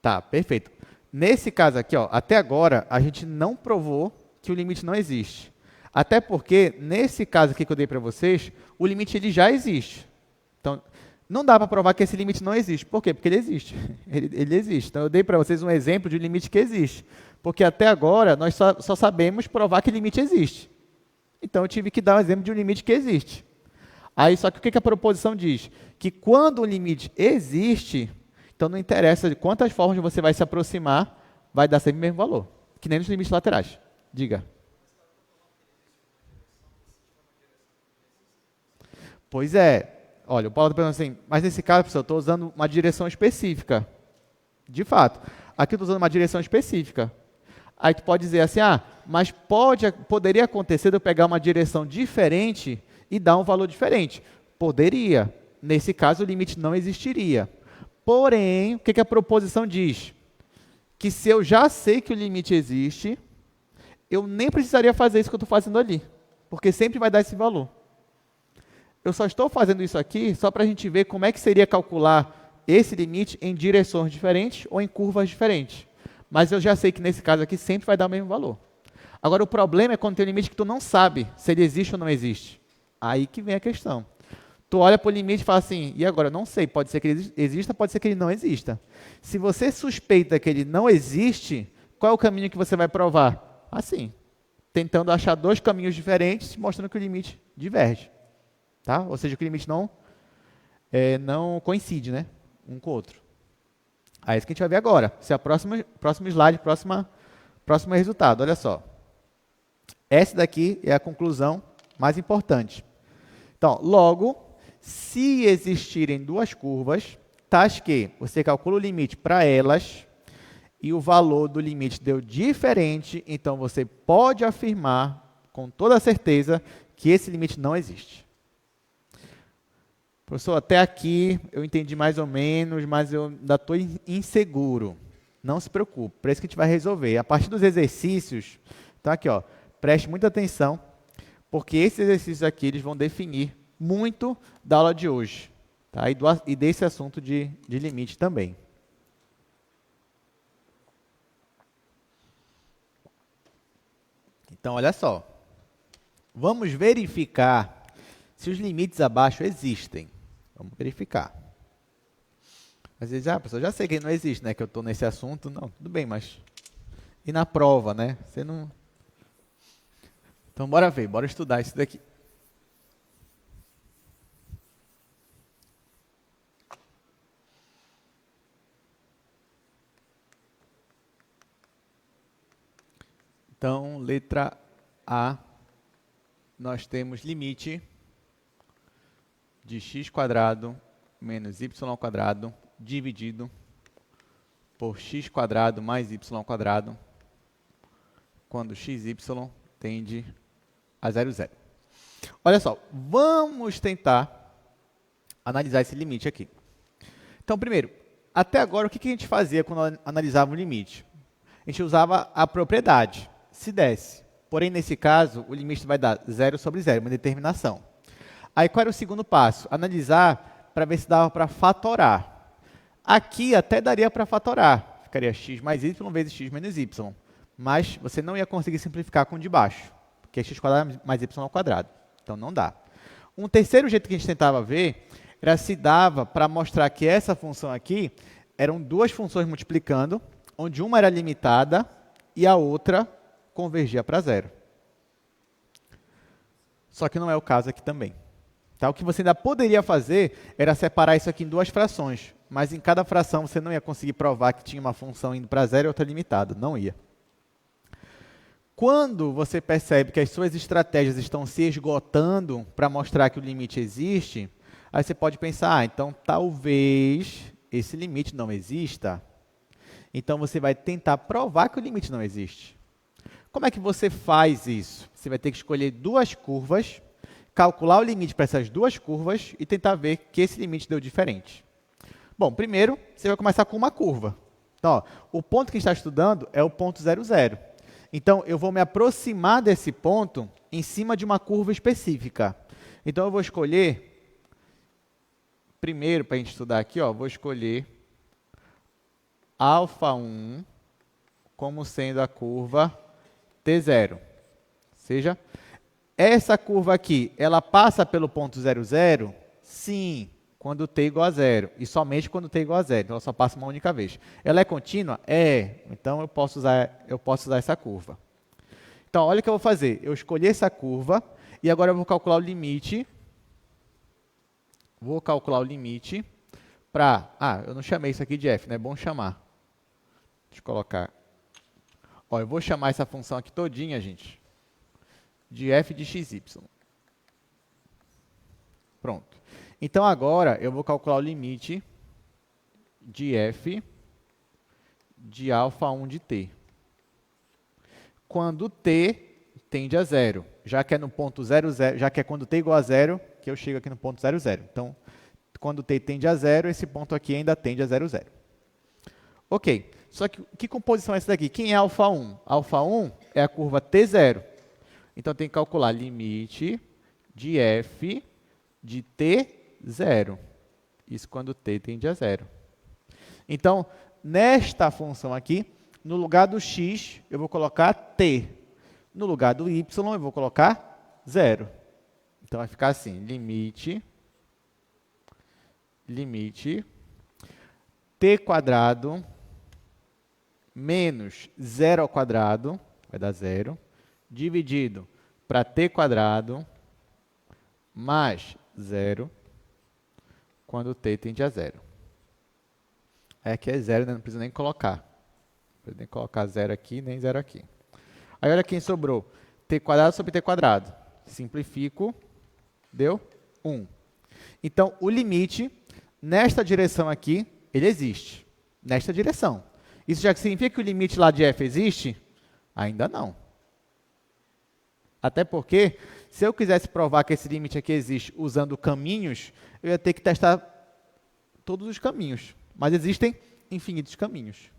Tá, perfeito. Nesse caso aqui, até agora, a gente não provou que o limite não existe. Até porque, nesse caso aqui que eu dei para vocês, o limite ele já existe. Então, não dá para provar que esse limite não existe. Por quê? Porque ele existe. Ele existe. Então, eu dei para vocês um exemplo de um limite que existe. Porque até agora, nós só sabemos provar que o limite existe. Então, eu tive que dar um exemplo de um limite que existe. Aí, só que o que a proposição diz? Que quando o limite existe, então não interessa de quantas formas você vai se aproximar, vai dar sempre o mesmo valor. Que nem nos limites laterais. Diga. Pois é. Olha, o Paulo está perguntando assim, mas nesse caso, professor, eu estou usando uma direção específica. De fato. Aqui eu estou usando uma direção específica. Aí tu pode dizer assim, mas poderia acontecer de eu pegar uma direção diferente e dar um valor diferente. Poderia. Nesse caso, o limite não existiria. Porém, o que a proposição diz? Que se eu já sei que o limite existe, eu nem precisaria fazer isso que eu estou fazendo ali. Porque sempre vai dar esse valor. Eu só estou fazendo isso aqui só para a gente ver como é que seria calcular esse limite em direções diferentes ou em curvas diferentes. Mas eu já sei que nesse caso aqui sempre vai dar o mesmo valor. Agora, o problema é quando tem um limite que tu não sabe se ele existe ou não existe. Aí que vem a questão. Tu olha para o limite e fala assim, e agora? Eu não sei, pode ser que ele exista, pode ser que ele não exista. Se você suspeita que ele não existe, qual é o caminho que você vai provar? Assim, tentando achar dois caminhos diferentes, mostrando que o limite diverge. Tá? Ou seja, que o limite não coincide, né? Um com o outro. Aí é isso que a gente vai ver agora. Esse é o próximo slide, próximo resultado. Olha só. Essa daqui é a conclusão mais importante. Então, logo, se existirem duas curvas, tais que você calcula o limite para elas e o valor do limite deu diferente, então você pode afirmar com toda certeza que esse limite não existe. Professor, até aqui eu entendi mais ou menos, mas eu ainda estou inseguro. Não se preocupe, para isso que a gente vai resolver. A partir dos exercícios, então aqui, ó, preste muita atenção, porque esses exercícios aqui eles vão definir muito da aula de hoje, tá? E desse assunto de limite também. Então, olha só. Vamos verificar se os limites abaixo existem. Vamos verificar. Às vezes, professor, já sei que não existe, né? Que eu estou nesse assunto. Não, tudo bem, mas... E na prova, né? Você não... Então, bora ver, bora estudar isso daqui. Então, letra A, nós temos limite de x² menos y² dividido por x² mais y², quando xy tende a 0, 0. Olha só, vamos tentar analisar esse limite aqui. Então, primeiro, até agora, o que a gente fazia quando analisava o limite? A gente usava a propriedade, se desse. Porém, nesse caso, o limite vai dar 0 sobre 0, uma determinação. Aí, qual era o segundo passo? Analisar para ver se dava para fatorar. Aqui até daria para fatorar. Ficaria x mais y vezes x menos y. Mas você não ia conseguir simplificar com o de baixo, porque é x² mais y². Então, não dá. Um terceiro jeito que a gente tentava ver era se dava para mostrar que essa função aqui eram duas funções multiplicando, onde uma era limitada e a outra convergia para 0. Só que não é o caso aqui também. Tá? O que você ainda poderia fazer era separar isso aqui em duas frações, mas em cada fração você não ia conseguir provar que tinha uma função indo para 0 e outra limitada. Não ia. Quando você percebe que as suas estratégias estão se esgotando para mostrar que o limite existe, aí você pode pensar, então talvez esse limite não exista. Então você vai tentar provar que o limite não existe. Como é que você faz isso? Você vai ter que escolher duas curvas, calcular o limite para essas duas curvas e tentar ver que esse limite deu diferente. Bom, primeiro você vai começar com uma curva. Então, ó, o ponto que a gente está estudando é o ponto 0, 0. Então, eu vou me aproximar desse ponto em cima de uma curva específica. Então, eu vou escolher, primeiro, para a gente estudar aqui, ó, vou escolher α1 como sendo a curva T0. Ou seja, essa curva aqui, ela passa pelo ponto 0, 0? Sim, quando t igual a 0. E somente quando t igual a 0. Então, ela só passa uma única vez. Ela é contínua? É. Então, eu posso usar essa curva. Então, olha o que eu vou fazer. Eu escolhi essa curva e agora eu vou calcular o limite. Vou calcular o limite para... eu não chamei isso aqui de f, né? É bom chamar. Deixa eu colocar. Ó, eu vou chamar essa função aqui todinha, gente, de f de xy. Pronto. Então, agora, eu vou calcular o limite de f de α1 de t. Quando t tende a 0. Já que é no ponto 0, 0, já que é quando t igual a 0, que eu chego aqui no ponto 0, 0. Então, quando t tende a 0, esse ponto aqui ainda tende a 0, 0. Ok. Só que composição é essa daqui? Quem é α1? α1 é a curva T0. Então, tem que calcular limite de f de t, 0. Isso quando t tende a 0. Então, nesta função aqui, no lugar do x, eu vou colocar t. No lugar do y, eu vou colocar 0. Então, vai ficar assim, limite t quadrado menos 0 ao quadrado, vai dar 0, dividido para t quadrado mais 0, quando t tende a 0. Aí aqui é 0, né? Não precisa nem colocar. Não precisa nem colocar 0 aqui, nem 0 aqui. Aí olha quem sobrou. T quadrado sobre t quadrado. Simplifico, deu 1. Então, o limite, nesta direção aqui, ele existe. Nesta direção. Isso já significa que o limite lá de f existe? Ainda não. Até porque, se eu quisesse provar que esse limite aqui existe usando caminhos, eu ia ter que testar todos os caminhos. Mas existem infinitos caminhos.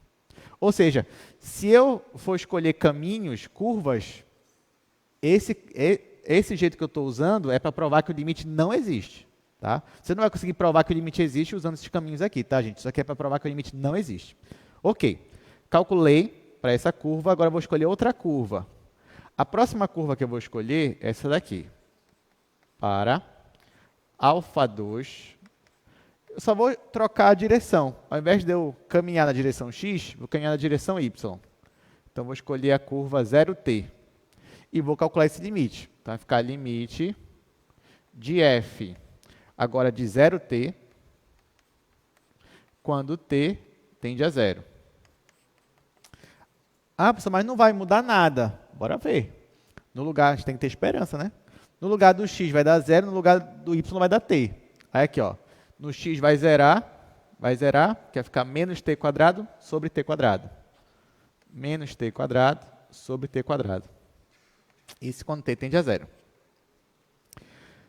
Ou seja, se eu for escolher caminhos, curvas, esse jeito que eu estou usando é para provar que o limite não existe. Tá? Você não vai conseguir provar que o limite existe usando esses caminhos aqui, tá, gente? Isso aqui é para provar que o limite não existe. Ok, calculei para essa curva, agora eu vou escolher outra curva. A próxima curva que eu vou escolher é essa daqui. Para α2, eu só vou trocar a direção. Ao invés de eu caminhar na direção x, vou caminhar na direção y. Então, vou escolher a curva 0t. E vou calcular esse limite. Então, vai ficar limite de f, agora de 0t, quando t tende a 0. Ah, professor, mas não vai mudar nada. Bora ver. No lugar, a gente tem que ter esperança, né? No lugar do x vai dar 0, no lugar do y vai dar t. Aí aqui, ó, no x vai zerar, que vai ficar menos t quadrado sobre t quadrado. Menos t quadrado sobre t quadrado. Isso quando t tende a 0.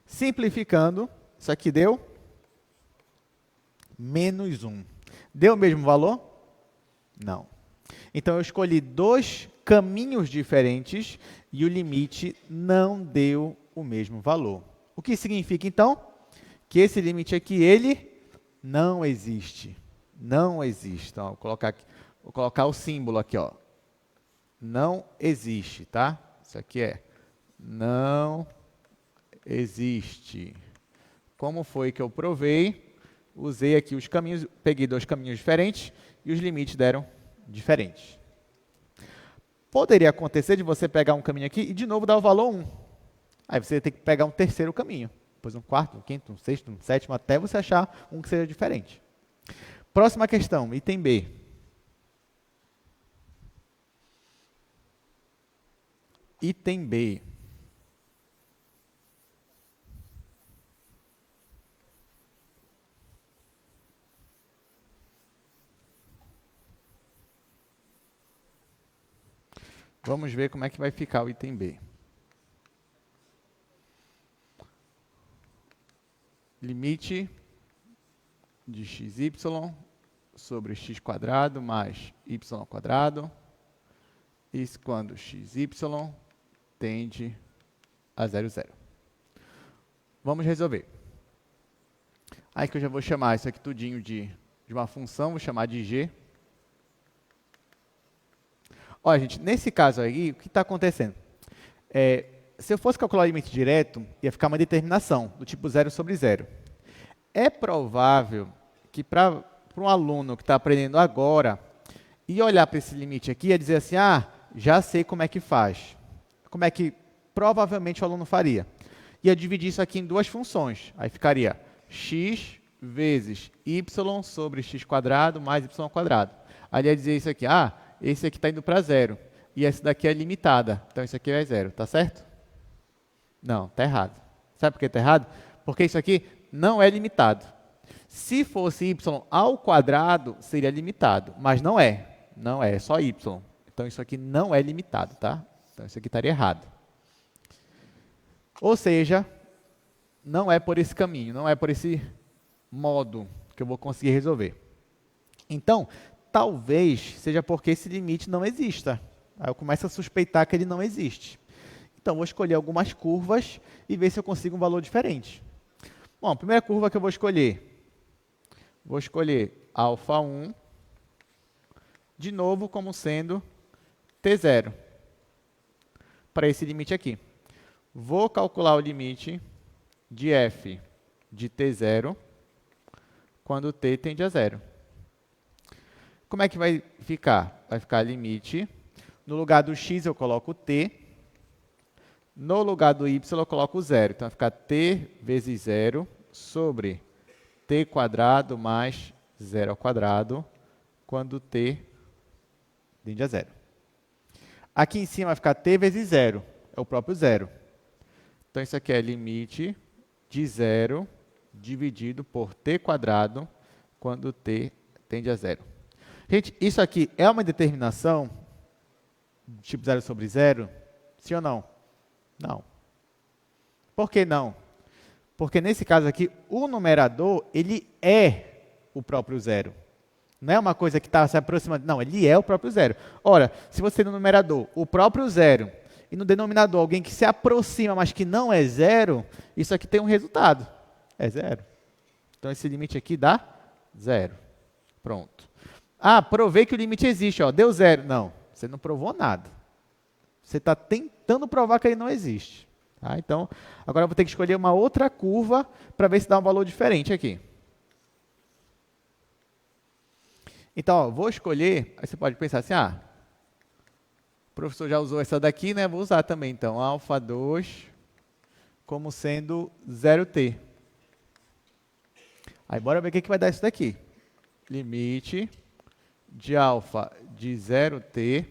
Simplificando, isso aqui deu menos 1. Deu o mesmo valor? Não. Então, eu escolhi dois caminhos diferentes e o limite não deu o mesmo valor. O que significa, então, que esse limite aqui, ele não existe. Não existe. Então, vou colocar o símbolo aqui, ó. Não existe, tá? Isso aqui é não existe. Como foi que eu provei? Usei aqui os caminhos, peguei dois caminhos diferentes e os limites deram diferentes. Poderia acontecer de você pegar um caminho aqui e de novo dar o valor 1. Aí você tem que pegar um terceiro caminho, depois um quarto, um quinto, um sexto, um sétimo, até você achar um que seja diferente. Próxima questão, item B. Item B. Vamos ver como é que vai ficar o item B. Limite de xy sobre x quadrado mais y quadrado. Isso quando xy tende a 0, 0. Vamos resolver. Aí que eu já vou chamar isso aqui tudinho de uma função, vou chamar de g. Olha, gente, nesse caso aí, o que está acontecendo? Se eu fosse calcular o limite direto, ia ficar uma determinação, do tipo 0 sobre 0. É provável que para um aluno que está aprendendo agora, e olhar para esse limite aqui, ia dizer assim, já sei como é que faz. Como é que provavelmente o aluno faria? Ia dividir isso aqui em duas funções. Aí ficaria x vezes y sobre x quadrado mais y quadrado. Aí ia dizer isso aqui, esse aqui está indo para 0. E esse daqui é limitada. Então, isso aqui é 0. Tá certo? Não, está errado. Sabe por que está errado? Porque isso aqui não é limitado. Se fosse y ao quadrado, seria limitado. Mas não é. Não é, é só y. Então, isso aqui não é limitado, tá? Então, isso aqui estaria errado. Ou seja, não é por esse caminho, não é por esse modo que eu vou conseguir resolver. Então, talvez seja porque esse limite não exista. Aí eu começo a suspeitar que ele não existe. Então, vou escolher algumas curvas e ver se eu consigo um valor diferente. Bom, a primeira curva que eu vou escolher α1, de novo como sendo t0, para esse limite aqui. Vou calcular o limite de f de t0 quando t tende a 0. Como é que vai ficar? Vai ficar limite, no lugar do x eu coloco t, no lugar do y eu coloco 0. Então vai ficar t vezes 0 sobre t quadrado mais 0 ao quadrado, quando t tende a 0. Aqui em cima vai ficar t vezes 0, é o próprio 0. Então isso aqui é limite de 0 dividido por t quadrado, quando t tende a 0. Gente, isso aqui é uma determinação tipo 0 sobre 0? Sim ou não? Não. Por que não? Porque nesse caso aqui, o numerador, ele é o próprio 0. Não é uma coisa que está se aproximando. Não, ele é o próprio 0. Ora, se você tem no numerador o próprio 0 e no denominador alguém que se aproxima, mas que não é 0, isso aqui tem um resultado. É 0. Então, esse limite aqui dá 0. Pronto. Ah, provei que o limite existe. Ó, deu 0. Não, você não provou nada. Você está tentando provar que ele não existe. Tá? Então, agora eu vou ter que escolher uma outra curva para ver se dá um valor diferente aqui. Então, ó, vou escolher, aí você pode pensar assim, o professor já usou essa daqui, né? Vou usar também, então, α2 como sendo 0t. Aí, bora ver o que vai dar isso daqui. Limite de alfa de 0t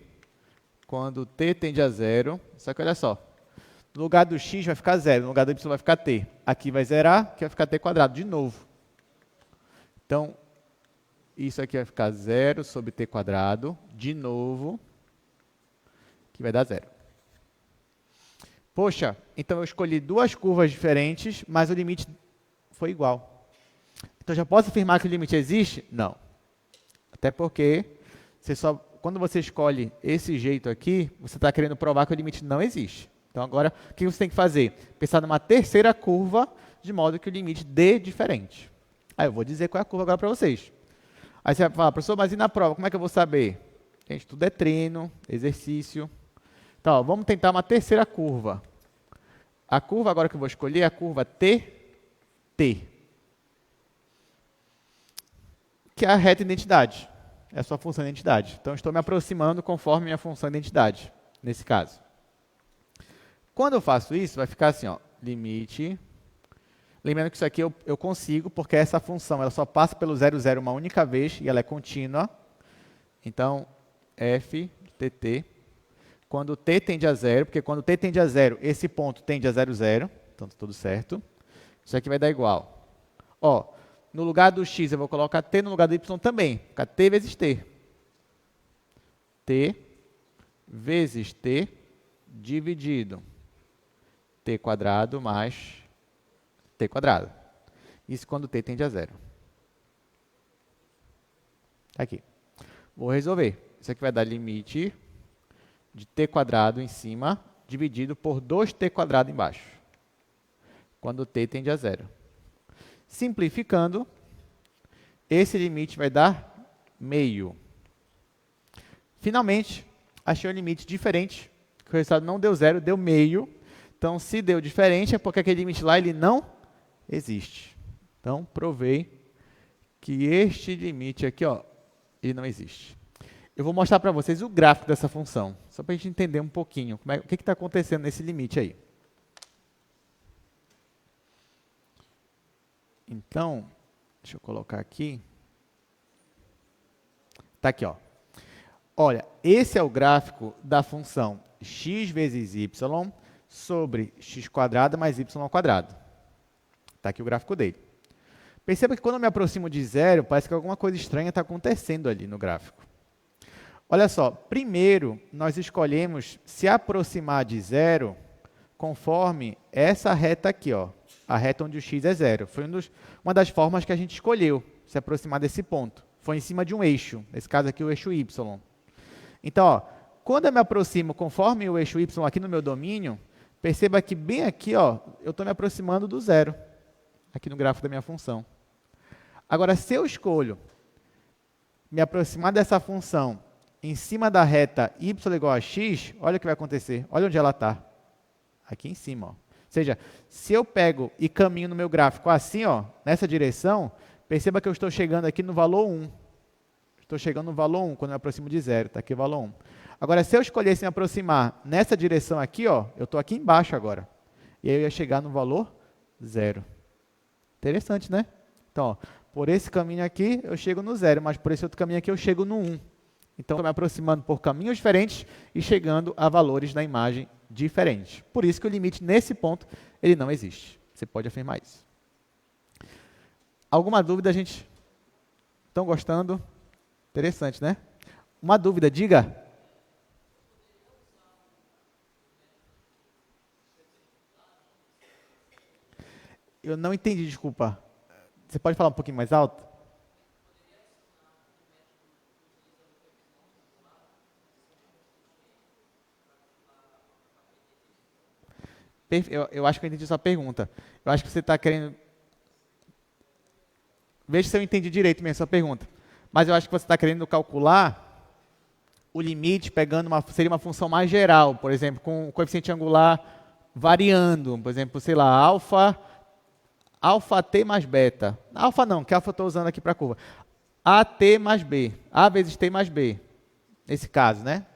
quando t tende a 0. Só que olha só, no lugar do x vai ficar 0, no lugar do y vai ficar t. Aqui vai zerar, aqui vai ficar t quadrado de novo. Então, isso aqui vai ficar 0 sobre t quadrado, de novo, que vai dar 0. Poxa, então eu escolhi duas curvas diferentes, mas o limite foi igual. Então, já posso afirmar que o limite existe? Não. Até porque, quando você escolhe esse jeito aqui, você está querendo provar que o limite não existe. Então, agora, o que você tem que fazer? Pensar numa terceira curva, de modo que o limite dê diferente. Aí, eu vou dizer qual é a curva agora para vocês. Aí você vai falar, professor, mas e na prova, como é que eu vou saber? Gente, tudo é treino, exercício. Então, ó, vamos tentar uma terceira curva. A curva agora que eu vou escolher é a curva TT, que é a reta identidade. É a sua função de identidade. Então, estou me aproximando conforme minha função de identidade, nesse caso. Quando eu faço isso, vai ficar assim, ó, limite. Lembrando que isso aqui eu consigo, porque essa função ela só passa pelo 0, 0 uma única vez, e ela é contínua. Então, f de tt, quando t tende a 0, porque quando t tende a 0, esse ponto tende a 0, 0. Então, tá tudo certo. Isso aqui vai dar igual. Ó, no lugar do x, eu vou colocar t, no lugar do y também. Fica t vezes t. T vezes t dividido t quadrado mais t quadrado. Isso quando t tende a 0. Aqui. Vou resolver. Isso aqui vai dar limite de t quadrado em cima, dividido por 2t quadrado embaixo. Quando t tende a 0. Simplificando, esse limite vai dar meio. Finalmente, achei um limite diferente, que o resultado não deu 0, deu meio. Então, se deu diferente, é porque aquele limite lá ele não existe. Então, provei que este limite aqui, ó, ele não existe. Eu vou mostrar para vocês o gráfico dessa função, só para a gente entender um pouquinho o que está acontecendo nesse limite aí. Então, deixa eu colocar aqui. Está aqui, ó. Olha, esse é o gráfico da função x vezes y sobre x² mais y². Está aqui o gráfico dele. Perceba que quando eu me aproximo de 0, parece que alguma coisa estranha está acontecendo ali no gráfico. Olha só, primeiro nós escolhemos se aproximar de 0 conforme essa reta aqui, ó, a reta onde o x é 0. Foi uma das formas que a gente escolheu se aproximar desse ponto. Foi em cima de um eixo, nesse caso aqui o eixo y. Então, ó, quando eu me aproximo conforme o eixo y aqui no meu domínio, perceba que bem aqui, ó, eu estou me aproximando do 0. aqui no gráfico da minha função. Agora, se eu escolho me aproximar dessa função em cima da reta y igual a x, olha o que vai acontecer. Olha onde ela está. Aqui em cima. Ó. Ou seja, se eu pego e caminho no meu gráfico assim, ó, nessa direção, perceba que eu estou chegando aqui no valor 1. Estou chegando no valor 1 quando eu me aproximo de 0. Está aqui o valor 1. Agora, se eu escolhesse me aproximar nessa direção aqui, ó, eu estou aqui embaixo agora. E aí eu ia chegar no valor 0. Interessante, né? Então, ó, por esse caminho aqui, eu chego no 0, mas por esse outro caminho aqui, eu chego no 1. Então, estou me aproximando por caminhos diferentes e chegando a valores da imagem diferentes. Por isso que o limite, nesse ponto, ele não existe. Você pode afirmar isso. Alguma dúvida, gente? Estão gostando? Interessante, né? Uma dúvida, diga. Eu não entendi, desculpa. Você pode falar um pouquinho mais alto? Eu acho que eu entendi sua pergunta. Eu acho que você está querendo... Veja se eu entendi direito mesmo a sua pergunta. Mas eu acho que você está querendo calcular o limite pegando seria uma função mais geral, por exemplo, com o coeficiente angular variando, por exemplo, sei lá, alfa t mais beta. Alfa não, que alfa eu estou usando aqui para a curva. AT mais B. A vezes T mais B. Nesse caso, né?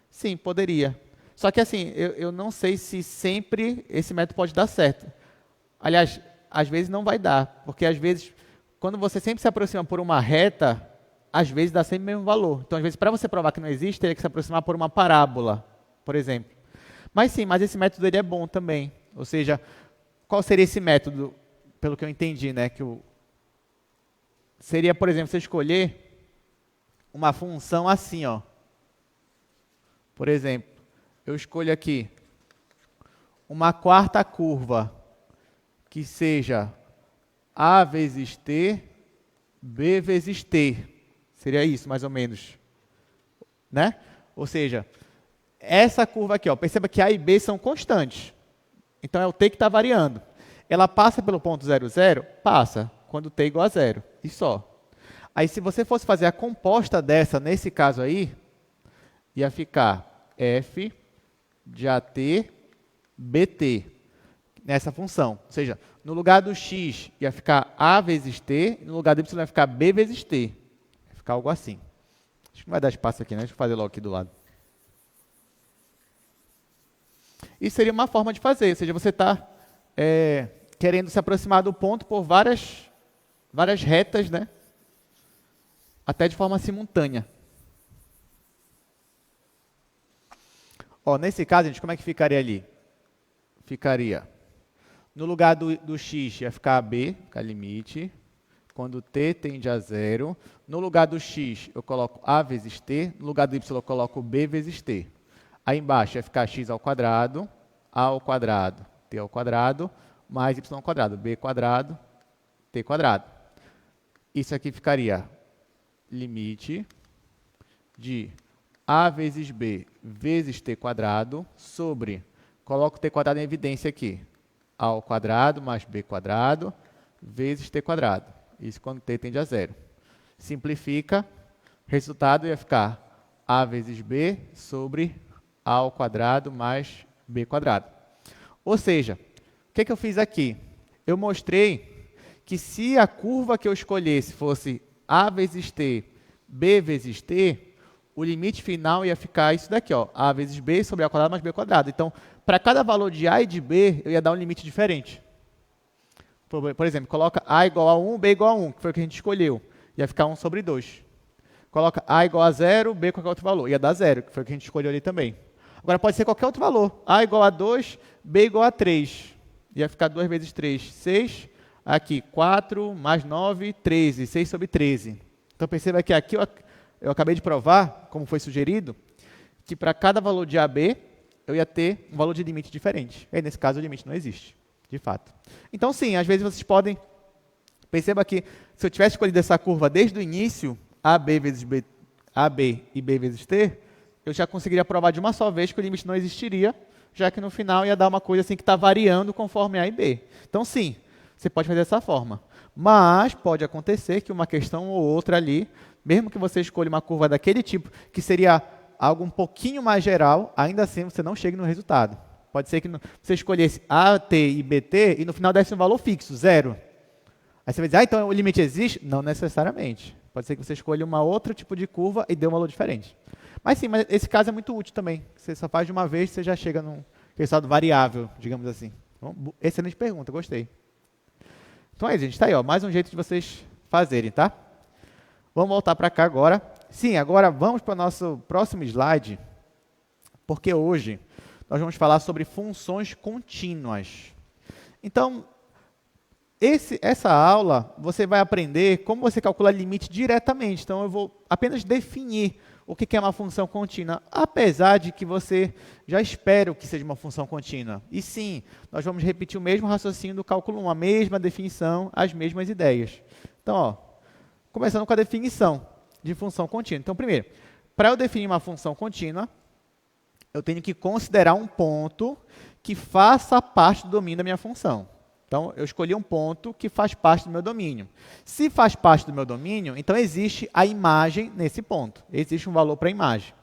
Sim, poderia. Só que assim, eu não sei se sempre esse método pode dar certo. Aliás, às vezes não vai dar, porque às vezes, quando você sempre se aproxima por uma reta, às vezes dá sempre o mesmo valor. Então, às vezes, para você provar que não existe, teria que se aproximar por uma parábola, por exemplo. Mas sim, mas esse método ele é bom também. Ou seja, qual seria esse método, pelo que eu entendi, né? Seria, por exemplo, você escolher uma função assim, ó. Por exemplo, eu escolho aqui uma quarta curva que seja A vezes T, B vezes T. Seria isso, mais ou menos. Né? Ou seja, essa curva aqui, ó, perceba que A e B são constantes. Então, é o T que está variando. Ela passa pelo ponto 0, 0? Passa, quando T é igual a 0. E só. Aí, se você fosse fazer a composta dessa, nesse caso aí, ia ficar f de AT, BT, nessa função. Ou seja, no lugar do x ia ficar A vezes T, e no lugar do y ia ficar B vezes T. Ia ficar algo assim. Acho que não vai dar espaço aqui, né? Deixa eu fazer logo aqui do lado. Isso seria uma forma de fazer, ou seja, você está querendo se aproximar do ponto por várias retas, né? Até de forma simultânea. Ó, nesse caso, gente, como é que ficaria ali? Ficaria, no lugar do x, ia ficar B, ficar limite, quando t tende a 0. No lugar do x, eu coloco A vezes t, no lugar do y, eu coloco B vezes t. Aí embaixo ia ficar x ao quadrado, a ao quadrado, t ao quadrado, mais y ao quadrado, b quadrado, t quadrado. Isso aqui ficaria limite de a vezes b vezes t quadrado sobre, coloco t quadrado em evidência aqui, a ao quadrado mais b quadrado vezes t quadrado. Isso quando t tende a 0. Simplifica, resultado ia ficar a vezes b sobre a ao quadrado mais b quadrado. Ou seja, o que eu fiz aqui? Eu mostrei que se a curva que eu escolhesse fosse a vezes t, b vezes t, o limite final ia ficar isso daqui, ó, a vezes b sobre a ao quadrado mais b quadrado. Então, para cada valor de a e de b, eu ia dar um limite diferente. Por exemplo, coloca a igual a 1, b igual a 1, que foi o que a gente escolheu. Ia ficar 1 sobre 2. Coloca a igual a 0, b qualquer outro valor. Ia dar 0, que foi o que a gente escolheu ali também. Agora, pode ser qualquer outro valor. A igual a 2, b igual a 3. Ia ficar 2 vezes 3, 6. Aqui, 4 mais 9, 13. 6 sobre 13. Então, perceba que aqui eu acabei de provar, como foi sugerido, que para cada valor de AB, eu ia ter um valor de limite diferente. E aí, nesse caso, o limite não existe, de fato. Então, sim, às vezes vocês podem... Perceba que, se eu tivesse escolhido essa curva desde o início, AB vezes B, AB e B vezes T, eu já conseguiria provar de uma só vez que o limite não existiria, já que no final ia dar uma coisa assim que está variando conforme A e B. Então, sim, você pode fazer dessa forma. Mas pode acontecer que uma questão ou outra ali, mesmo que você escolha uma curva daquele tipo, que seria algo um pouquinho mais geral, ainda assim você não chegue no resultado. Pode ser que você escolhesse A, T e BT e no final desse um valor fixo, 0. Aí você vai dizer, então o limite existe? Não necessariamente. Pode ser que você escolha uma outro tipo de curva e dê um valor diferente. Mas sim, mas esse caso é muito útil também. Você só faz de uma vez, você já chega num resultado variável, digamos assim. Então, excelente pergunta, gostei. Então é isso, gente. Está aí, ó, mais um jeito de vocês fazerem, tá? Vamos voltar para cá agora. Sim, agora vamos para o nosso próximo slide, porque hoje nós vamos falar sobre funções contínuas. Então, essa aula, você vai aprender como você calcula limite diretamente. Então, eu vou apenas definir o que é uma função contínua, apesar de que você já espera que seja uma função contínua. E sim, nós vamos repetir o mesmo raciocínio do cálculo 1, a mesma definição, as mesmas ideias. Então, ó, começando com a definição de função contínua. Então, primeiro, para eu definir uma função contínua, eu tenho que considerar um ponto que faça parte do domínio da minha função. Então, eu escolhi um ponto que faz parte do meu domínio. Se faz parte do meu domínio, então existe a imagem nesse ponto. Existe um valor para a imagem.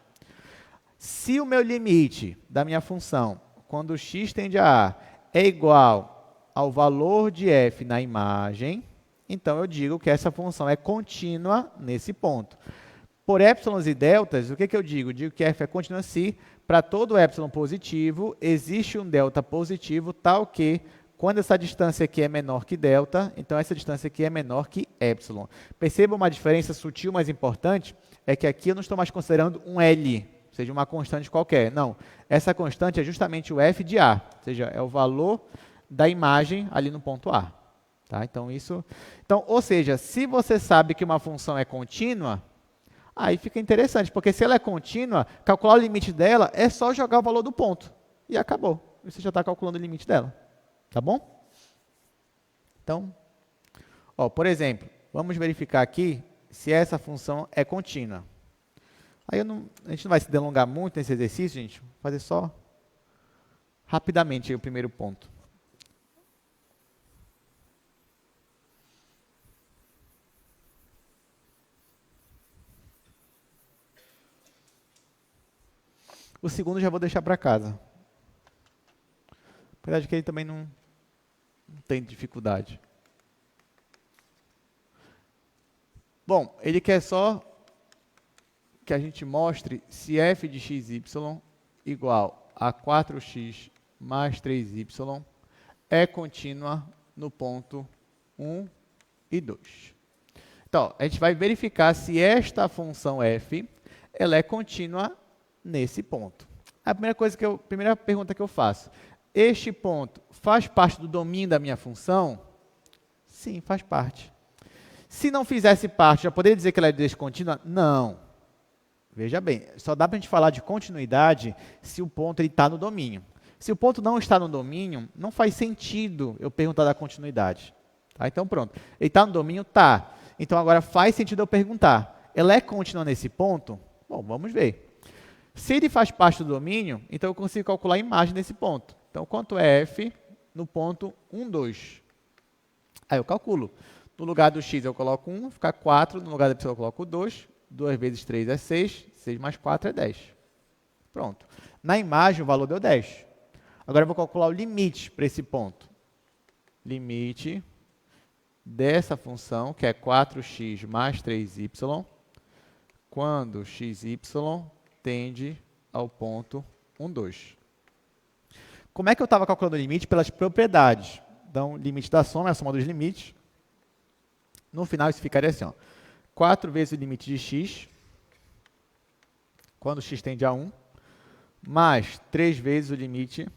Se o meu limite da minha função, quando x tende a A, é igual ao valor de f na imagem, então eu digo que essa função é contínua nesse ponto. Por épsilons e deltas, o que eu digo? Eu digo que f é contínua se, para todo épsilon positivo, existe um delta positivo tal que, quando essa distância aqui é menor que delta, então essa distância aqui é menor que epsilon. Perceba uma diferença sutil, mas importante, é que aqui eu não estou mais considerando um L, ou seja, uma constante qualquer. Não, essa constante é justamente o f de A, ou seja, é o valor da imagem ali no ponto A. Tá? Então, ou seja, se você sabe que uma função é contínua, aí fica interessante, porque se ela é contínua, calcular o limite dela é só jogar o valor do ponto. E acabou. Você já está calculando o limite dela. Tá bom? Então, ó, por exemplo, vamos verificar aqui se essa função é contínua. Aí a gente não vai se delongar muito nesse exercício, gente. Vou fazer só rapidamente aí o primeiro ponto. O segundo já vou deixar para casa. Apesar de que ele também não tem dificuldade. Bom, ele quer só que a gente mostre se f de xy igual a 4x mais 3y é contínua no ponto 1 e 2. Então, a gente vai verificar se esta função f ela é contínua nesse ponto. A primeira pergunta que eu faço, este ponto faz parte do domínio da minha função? Sim, faz parte. Se não fizesse parte, já poderia dizer que ela é descontínua? Não. Veja bem, só dá para a gente falar de continuidade se o ponto está no domínio. Se o ponto não está no domínio, não faz sentido eu perguntar da continuidade. Tá? Então, pronto. Ele está no domínio? Tá. Então, agora faz sentido eu perguntar. Ela é contínua nesse ponto? Bom, vamos ver. Se ele faz parte do domínio, então eu consigo calcular a imagem desse ponto. Então, quanto é f no ponto 1, 2? Aí eu calculo. No lugar do x eu coloco 1, fica 4. No lugar da y eu coloco 2. 2 vezes 3 é 6. 6 mais 4 é 10. Pronto. Na imagem o valor deu 10. Agora eu vou calcular o limite para esse ponto. Limite dessa função, que é 4x mais 3y, quando xy tende ao ponto 1, 2. Como é que eu estava calculando o limite? Pelas propriedades. Então, o limite da soma é a soma dos limites. No final, isso ficaria assim, ó. 4 vezes o limite de x, quando x tende a 1, mais 3 vezes o limite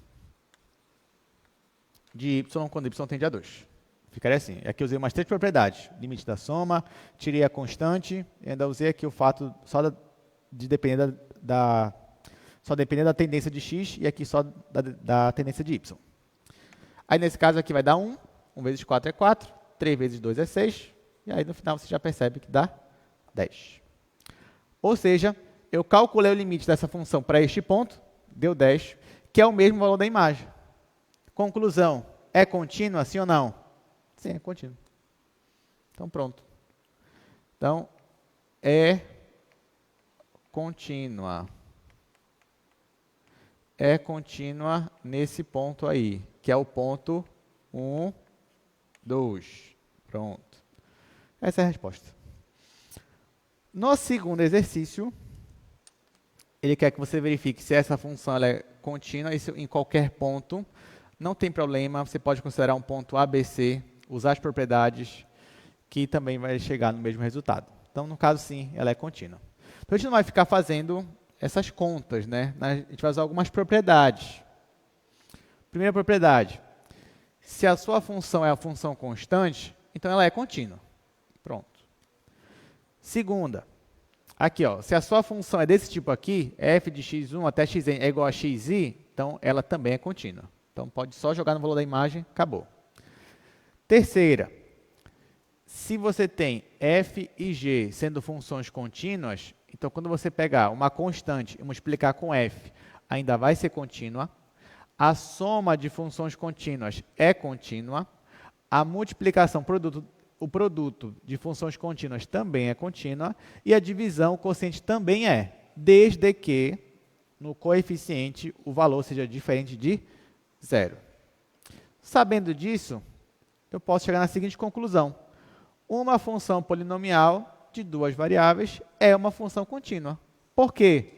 de y, quando y tende a 2. Ficaria assim. Aqui eu usei umas 3 propriedades. Limite da soma, tirei a constante, e ainda usei aqui o fato de depender só depender da tendência de x e aqui só da tendência de y. Aí, nesse caso, aqui vai dar 1. 1 vezes 4 é 4. 3 vezes 2 é 6. E aí, no final, você já percebe que dá 10. Ou seja, eu calculei o limite dessa função para este ponto, deu 10, que é o mesmo valor da imagem. Conclusão, é contínua, sim ou não? Sim, é contínuo. Então, pronto. Então, é contínua. É contínua nesse ponto aí, que é o ponto 1, 2. Pronto. Essa é a resposta. No segundo exercício, ele quer que você verifique se essa função ela é contínua isso em qualquer ponto. Não tem problema, você pode considerar um ponto ABC, usar as propriedades, que também vai chegar no mesmo resultado. Então, no caso, sim, ela é contínua. Então, a gente não vai ficar fazendo essas contas, né? A gente vai usar algumas propriedades. Primeira propriedade, se a sua função é a função constante, então ela é contínua. Pronto. Segunda, aqui, ó, se a sua função é desse tipo aqui, f de x1 até xn é igual a xi, então ela também é contínua. Então, pode só jogar no valor da imagem, acabou. Terceira, se você tem f e g sendo funções contínuas, então quando você pegar uma constante e multiplicar com f, ainda vai ser contínua. A soma de funções contínuas é contínua. A multiplicação, o produto de funções contínuas também é contínua. E a divisão, o quociente também é, desde que no coeficiente o valor seja diferente de zero. Sabendo disso, eu posso chegar na seguinte conclusão. Uma função polinomial de duas variáveis é uma função contínua. Por quê?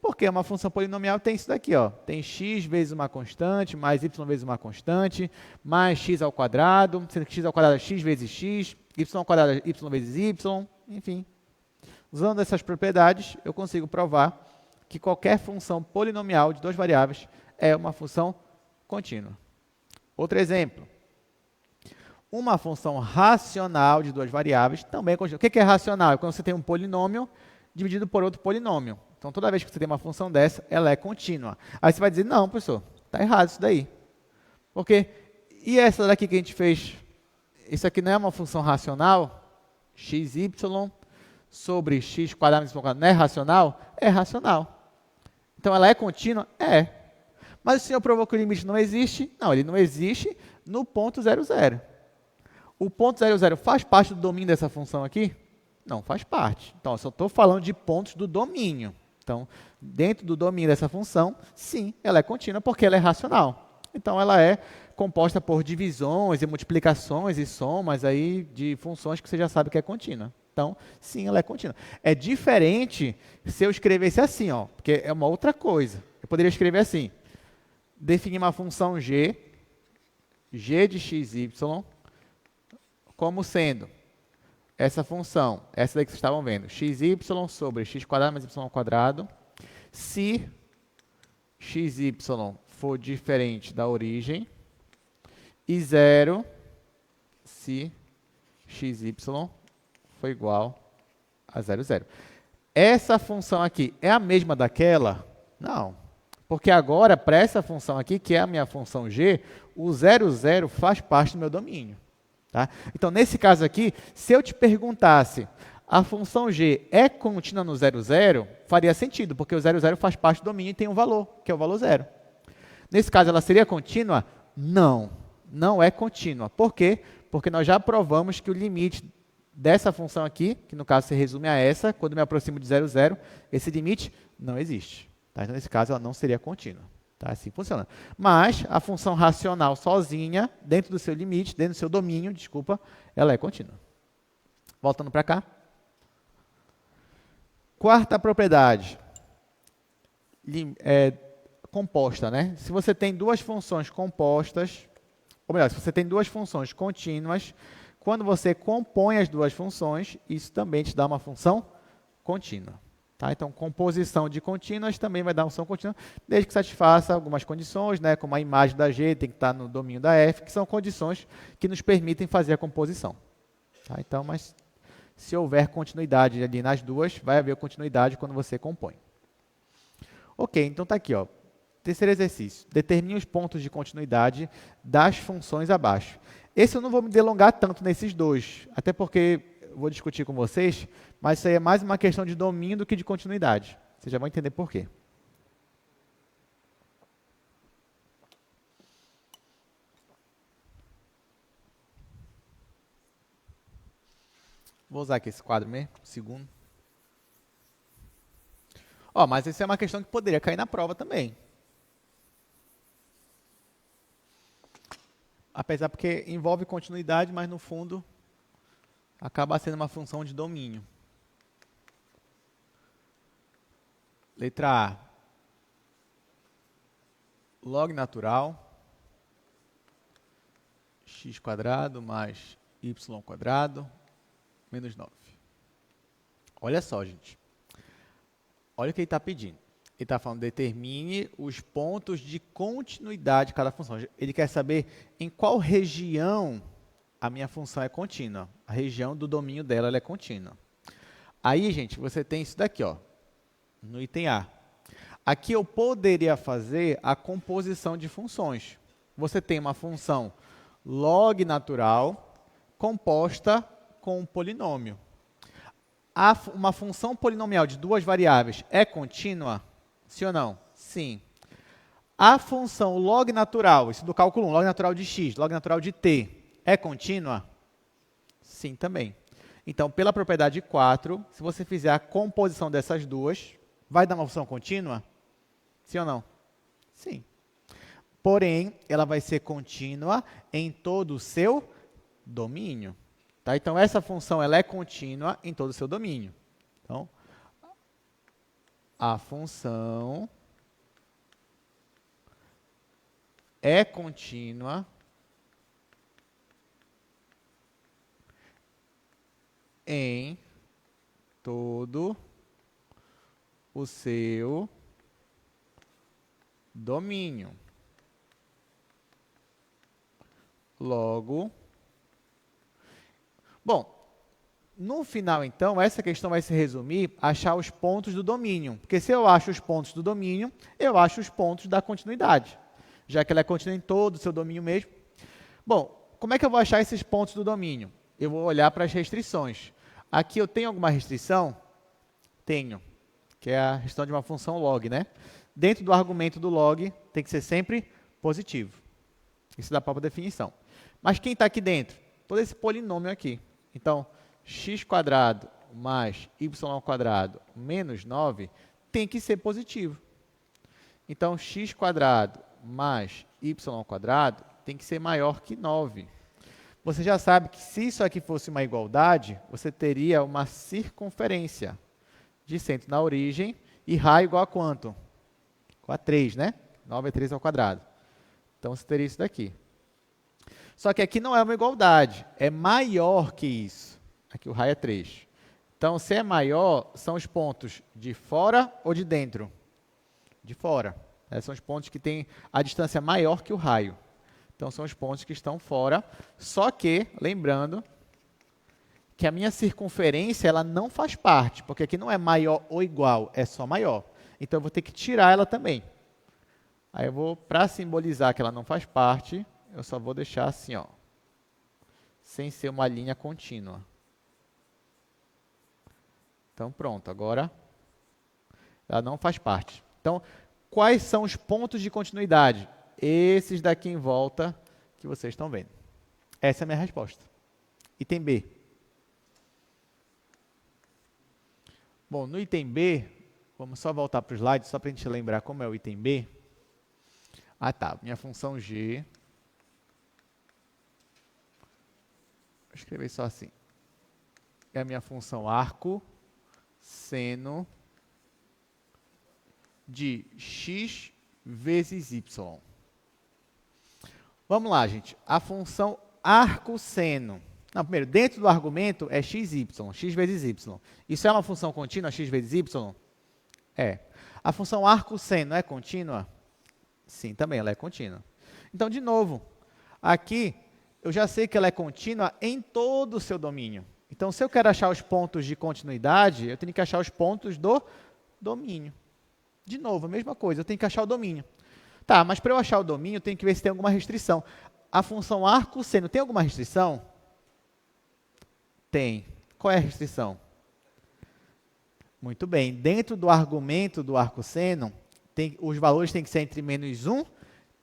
Porque uma função polinomial tem isso daqui, ó. Tem x vezes uma constante, mais y vezes uma constante, mais x ao quadrado, sendo que x ao quadrado é x vezes x, y ao quadrado é y vezes y, enfim. Usando essas propriedades, eu consigo provar que qualquer função polinomial de duas variáveis é uma função contínua. Outro exemplo. Uma função racional de duas variáveis também é contínua. O que é racional? É quando você tem um polinômio dividido por outro polinômio. Então, toda vez que você tem uma função dessa, ela é contínua. Aí você vai dizer, não, professor, está errado isso daí. Porque, e essa daqui que a gente fez? Isso aqui não é uma função racional? xy sobre x quadrado menos y quadrado não é racional? É racional. Então, ela é contínua? É. Mas o senhor provou que o limite não existe? Não, ele não existe no ponto 00. O ponto 00 faz parte do domínio dessa função aqui? Não faz parte. Então, eu só estou falando de pontos do domínio. Então, dentro do domínio dessa função, sim, ela é contínua porque ela é racional. Então, ela é composta por divisões e multiplicações e somas aí de funções que você já sabe que é contínua. Então, sim, ela é contínua. É diferente se eu escrevesse assim, ó, porque é uma outra coisa. Eu poderia escrever assim, definir uma função g de xy, como sendo essa função, essa daí que vocês estavam vendo, xy sobre x quadrado mais y ao quadrado, se xy for diferente da origem, e 0 se xy for igual a 0, 0. Essa função aqui é a mesma daquela? Não. Porque agora, para essa função aqui, que é a minha função g, o 0, 0 faz parte do meu domínio. Tá? Então, nesse caso aqui, se eu te perguntasse, a função g é contínua no 0, 0, faria sentido, porque o 0, 0 faz parte do domínio e tem um valor, que é o valor 0. Nesse caso, ela seria contínua? Não, não é contínua. Por quê? Porque nós já provamos que o limite dessa função aqui, que no caso se resume a essa, quando me aproximo de 0, 0, esse limite não existe. Tá? Então, nesse caso, ela não seria contínua. Tá? Assim funciona. Mas a função racional sozinha, dentro do seu limite, dentro do seu domínio, desculpa, ela é contínua. Voltando para cá. Quarta propriedade. Composta, né? Se você tem duas funções compostas, ou melhor, se você tem duas funções contínuas, quando você compõe as duas funções, isso também te dá uma função contínua. Tá? Então, composição de contínuas também vai dar uma função contínua, desde que satisfaça algumas condições, né? Como a imagem da G tem que estar no domínio da F, que são condições que nos permitem fazer a composição. Tá? Então, mas se houver continuidade ali nas duas, vai haver continuidade quando você compõe. Ok, então está aqui, ó. Terceiro exercício. Determine os pontos de continuidade das funções abaixo. Esse eu não vou me delongar tanto nesses dois, até porque eu vou discutir com vocês, mas isso aí é mais uma questão de domínio do que de continuidade. Vocês já vão entender por quê. Vou usar aqui esse quadro mesmo, segundo. Ó, mas isso é uma questão que poderia cair na prova também. Apesar porque envolve continuidade, mas no fundo acaba sendo uma função de domínio. Letra A. Log natural, x² mais y² menos 9. Olha só, gente. Olha o que ele está pedindo. Ele está falando, determine os pontos de continuidade de cada função. Ele quer saber em qual região a minha função é contínua. A região do domínio dela ela é contínua. Aí, gente, você tem isso daqui, ó, no item A. Aqui eu poderia fazer a composição de funções. Você tem uma função log natural composta com um polinômio. Uma função polinomial de duas variáveis é contínua? Sim ou não? Sim. A função log natural, isso do cálculo 1, log natural de x, log natural de t, é contínua? Sim, também. Então, pela propriedade 4, se você fizer a composição dessas duas, vai dar uma função contínua? Sim ou não? Sim. Porém, ela vai ser contínua em todo o seu domínio. Tá? Então, essa função ela é contínua em todo o seu domínio. Então, a função é contínua em todo o seu domínio. Logo, bom, no final, então, essa questão vai se resumir a achar os pontos do domínio. Porque se eu acho os pontos do domínio, eu acho os pontos da continuidade, já que ela é contínua em todo o seu domínio mesmo. Bom, como é que eu vou achar esses pontos do domínio? Eu vou olhar para as restrições. Aqui eu tenho alguma restrição? Tenho, que é a restrição de uma função log, né? Dentro do argumento do log, tem que ser sempre positivo. Isso dá para a definição. Mas quem está aqui dentro? Todo esse polinômio aqui. Então, x² mais y² menos 9 tem que ser positivo. Então, x² mais y² tem que ser maior que 9. Você já sabe que se isso aqui fosse uma igualdade, você teria uma circunferência de centro na origem e raio igual a quanto? Igual a 3, né? 9 é 3 ao quadrado. Então, você teria isso daqui. Só que aqui não é uma igualdade, é maior que isso. Aqui o raio é 3. Então, se é maior, são os pontos de fora ou de dentro? De fora. Esses são os pontos que têm a distância maior que o raio. Então, são os pontos que estão fora. Só que, lembrando, que a minha circunferência ela não faz parte, porque aqui não é maior ou igual, é só maior. Então, eu vou ter que tirar ela também. Aí, eu vou, para simbolizar que ela não faz parte, eu só vou deixar assim, ó, sem ser uma linha contínua. Então, pronto, agora ela não faz parte. Então, quais são os pontos de continuidade? Esses daqui em volta que vocês estão vendo. Essa é a minha resposta. Item B. Bom, no item B, vamos só voltar para o slide, só para a gente lembrar como é o item B. Ah, tá. Minha função G. Vou escrever só assim. É a minha função arco seno de x vezes y. Vamos lá, gente. A função arco-seno. Não, primeiro, dentro do argumento é x vezes y. Isso é uma função contínua, x vezes y? É. A função arco-seno é contínua? Sim, também, ela é contínua. Então, de novo, aqui eu já sei que ela é contínua em todo o seu domínio. Então, se eu quero achar os pontos de continuidade, eu tenho que achar os pontos do domínio. De novo, a mesma coisa, eu tenho que achar o domínio. Tá, mas para eu achar o domínio, eu tenho que ver se tem alguma restrição. A função arco-seno tem alguma restrição? Tem. Qual é a restrição? Muito bem. Dentro do argumento do arco-seno, os valores têm que ser entre -1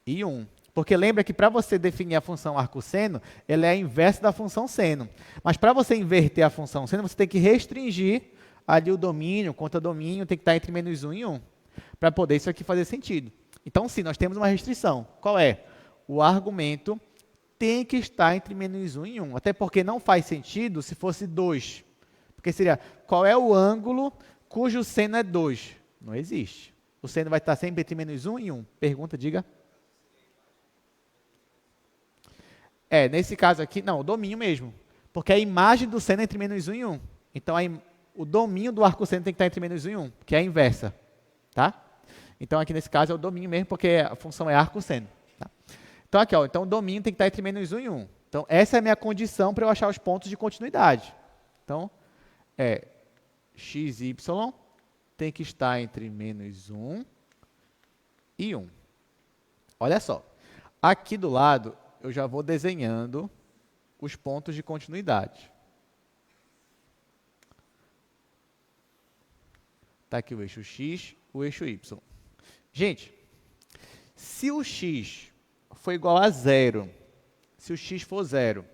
e 1. Porque lembra que para você definir a função arcosseno, ela é a inversa da função seno. Mas para você inverter a função seno, você tem que restringir ali o domínio, conta-domínio, tem que estar entre menos 1 e 1, para poder isso aqui fazer sentido. Então, sim, nós temos uma restrição. Qual é? O argumento tem que estar entre menos 1 e 1, até porque não faz sentido se fosse 2. Porque seria, qual é o ângulo cujo seno é 2? Não existe. O seno vai estar sempre entre menos 1 e 1. Pergunta, diga. Nesse caso aqui, não, o domínio mesmo. Porque a imagem do seno é entre menos 1 e 1. Então, o domínio do arcosseno tem que estar entre menos 1 e 1, que é a inversa. Tá? Então, aqui nesse caso é o domínio mesmo, porque a função é arcosseno. Tá? Então, aqui, ó, então o domínio tem que estar entre menos 1 e 1. Então, essa é a minha condição para eu achar os pontos de continuidade. Então, x, y tem que estar entre menos 1 e 1. Olha só. Aqui do lado, eu já vou desenhando os pontos de continuidade. Está aqui o eixo x, o eixo y. Gente, se o x for igual a 0, se o x for 0,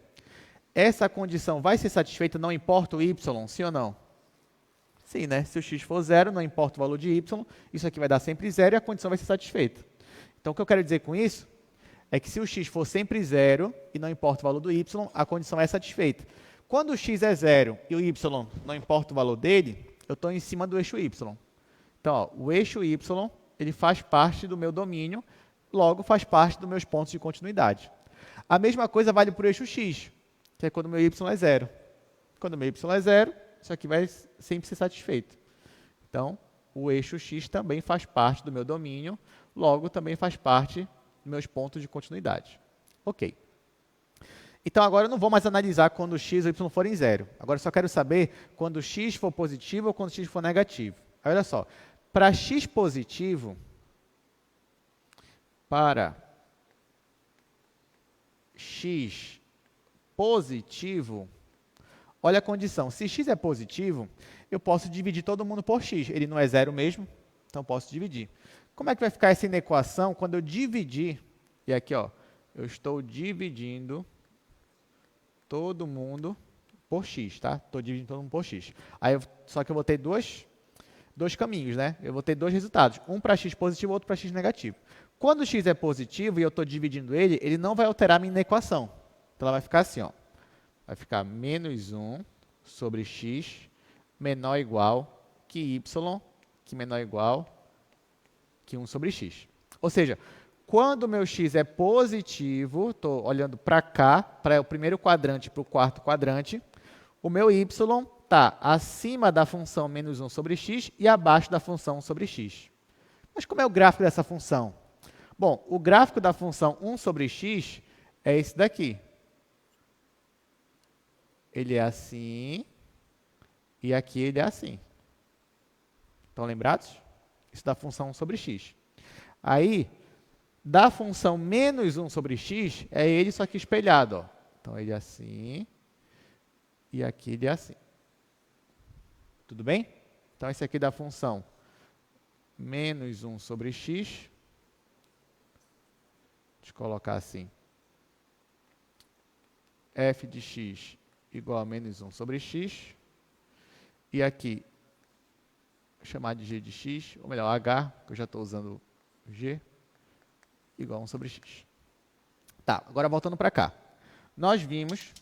essa condição vai ser satisfeita, não importa o y, sim ou não? Sim, né? Se o x for 0, não importa o valor de y, isso aqui vai dar sempre 0 e a condição vai ser satisfeita. Então, o que eu quero dizer com isso é que se o x for sempre 0 e não importa o valor do y, a condição é satisfeita. Quando o x é 0 e o y não importa o valor dele, eu estou em cima do eixo y. Então, ó, o eixo y ele faz parte do meu domínio, logo faz parte dos meus pontos de continuidade. A mesma coisa vale para o eixo x, que é quando o meu y é 0. Quando o meu y é 0, isso aqui vai sempre ser satisfeito. Então, o eixo x também faz parte do meu domínio, logo também faz parte dos meus pontos de continuidade. Ok. Então, agora eu não vou mais analisar quando o x e o y forem 0. Agora eu só quero saber quando o x for positivo ou quando o x for negativo. Aí, olha só, para x positivo, olha a condição. Se x é positivo, eu posso dividir todo mundo por x. Ele não é 0 mesmo, então posso dividir. Como é que vai ficar essa inequação quando eu dividir? E aqui, ó, eu estou dividindo todo mundo por x, tá? Estou dividindo todo mundo por x. Aí, só que eu vou ter dois caminhos, né? Eu vou ter dois resultados, um para x positivo e outro para x negativo. Quando o x é positivo e eu estou dividindo ele, ele não vai alterar a minha inequação. Então, ela vai ficar assim, ó. Vai ficar menos 1 sobre x menor ou igual que y, que menor ou igual que 1 sobre x. Ou seja, quando o meu x é positivo, estou olhando para cá, para o primeiro quadrante e para o quarto quadrante, o meu y está acima da função menos 1 sobre x e abaixo da função 1 sobre x. Mas como é o gráfico dessa função? Bom, o gráfico da função 1 sobre x é esse daqui. Ele é assim e aqui ele é assim. Estão lembrados? Isso da função 1 sobre x. Aí, da função menos 1 sobre x, é ele só que espelhado. Ó. Então, ele é assim e aqui ele é assim. Tudo bem? Então, esse aqui da função menos 1 sobre x. Deixa eu colocar assim. F de x igual a menos 1 sobre x. E aqui, vou chamar de g de x, ou melhor, h, que eu já estou usando g, igual a 1 sobre x. Tá, agora voltando para cá. Nós vimos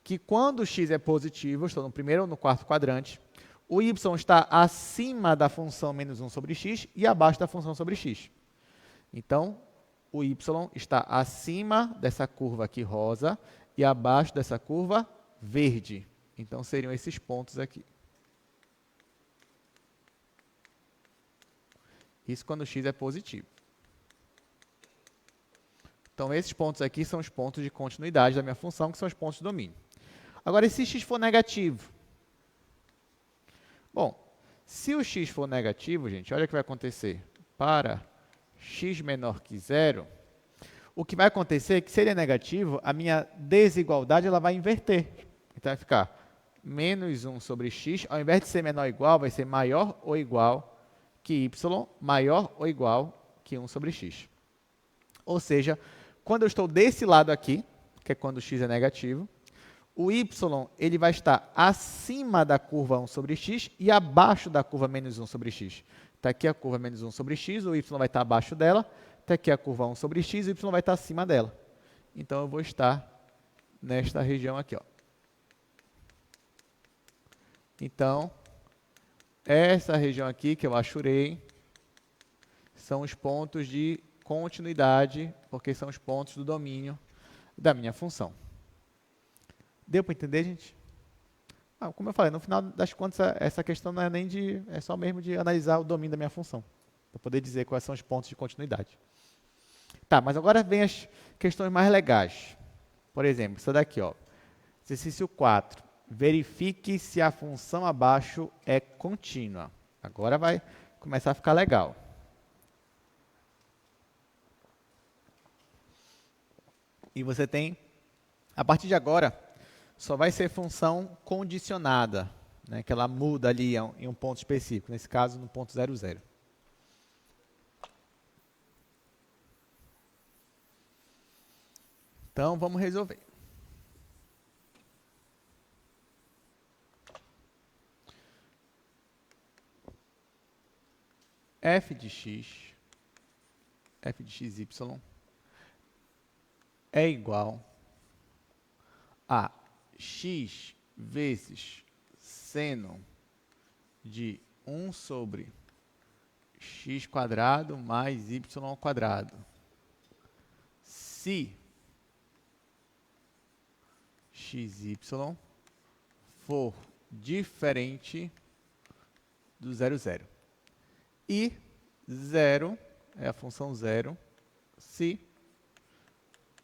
que quando o x é positivo, eu estou no primeiro ou no quarto quadrante, o y está acima da função menos 1 sobre x e abaixo da função sobre x. Então, o y está acima dessa curva aqui rosa e abaixo dessa curva verde. Então, seriam esses pontos aqui. Isso quando o x é positivo. Então, esses pontos aqui são os pontos de continuidade da minha função, que são os pontos de domínio. Agora, e se x for negativo? Bom, se o x for negativo, gente, olha o que vai acontecer. Para x menor que 0, o que vai acontecer é que, se ele é negativo, a minha desigualdade ela vai inverter. Então, vai ficar menos 1 sobre x, ao invés de ser menor ou igual, vai ser maior ou igual que y, maior ou igual que 1 sobre x. Ou seja, Quando eu estou desse lado aqui, que é quando o x é negativo, o y ele vai estar acima da curva 1 sobre x e abaixo da curva menos 1 sobre x. Está aqui a curva menos 1 sobre x, o y vai estar abaixo dela. Está aqui a curva 1 sobre x, o y vai estar acima dela. Então, eu vou estar nesta região aqui. Ó. Então, essa região aqui que eu achurei são os pontos de continuidade, porque são os pontos do domínio da minha função. Deu para entender, gente? Como eu falei, no final das contas, essa questão não é nem de... é só mesmo de analisar o domínio da minha função, para poder dizer quais são os pontos de continuidade. Tá, mas agora vem as questões mais legais. Por exemplo, essa daqui, ó. Exercício 4. Verifique se a função abaixo é contínua. Agora vai começar a ficar legal. E você tem, a partir de agora, só vai ser função condicionada, né, que ela muda ali em um ponto específico, nesse caso no ponto 0, 0. Então, vamos resolver. f de xy é igual a x vezes seno de 1 sobre x² mais y². Se xy for diferente do 0, 0. E 0 é a função 0 se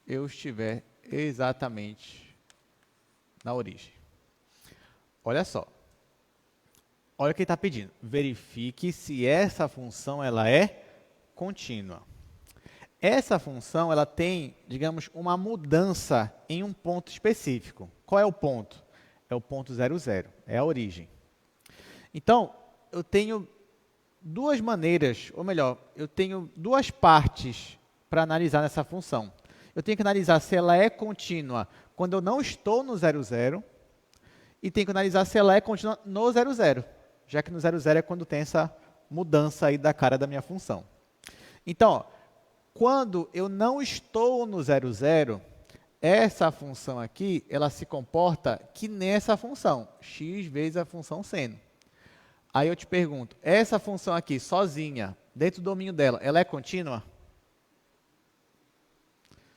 eu estiver exatamente na origem. Olha só. Olha o que ele está pedindo. Verifique se essa função ela é contínua. Essa função ela tem, digamos, uma mudança em um ponto específico. Qual é o ponto? É o ponto 0, 0. É a origem. Então, eu tenho duas maneiras, ou melhor, eu tenho duas partes para analisar nessa função. Eu tenho que analisar se ela é contínua quando eu não estou no 0, 0, e tenho que analisar se ela é contínua no 0, 0, já que no 0, 0 é quando tem essa mudança aí da cara da minha função. Então, ó, quando eu não estou no 0, 0, essa função aqui, ela se comporta que nessa função, x vezes a função seno. Aí eu te pergunto, essa função aqui, sozinha, dentro do domínio dela, ela é contínua?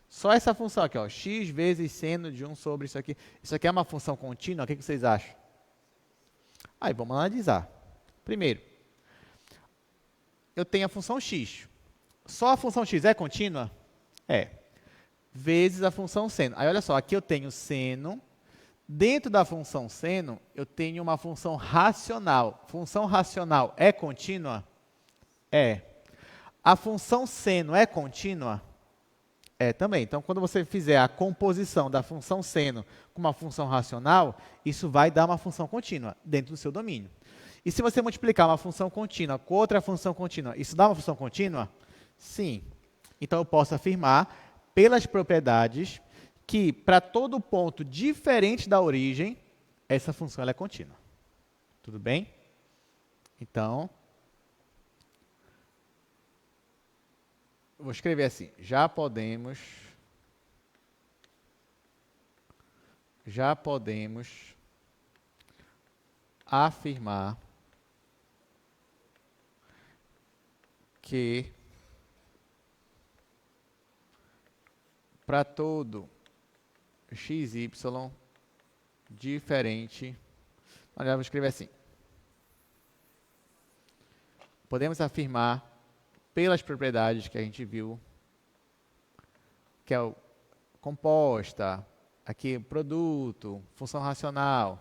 Só essa função aqui, ó, x vezes seno de 1 sobre isso aqui. Isso aqui é uma função contínua? O que vocês acham? Aí, vamos analisar. Primeiro, eu tenho a função x. Só a função x é contínua? É. Vezes a função seno. Aí, olha só, aqui eu tenho seno. Dentro da função seno, eu tenho uma função racional. Função racional é contínua? É. A função seno é contínua? É também. Então, quando você fizer a composição da função seno com uma função racional, isso vai dar uma função contínua dentro do seu domínio. E se você multiplicar uma função contínua com outra função contínua, isso dá uma função contínua? Sim. Então, eu posso afirmar, pelas propriedades, que para todo ponto diferente da origem, essa função ela é contínua. Tudo bem? Então, eu vou escrever assim, já podemos afirmar que para todo xy diferente, olha, eu vou escrever assim, podemos afirmar pelas propriedades que a gente viu, que é o composta, aqui produto, função racional.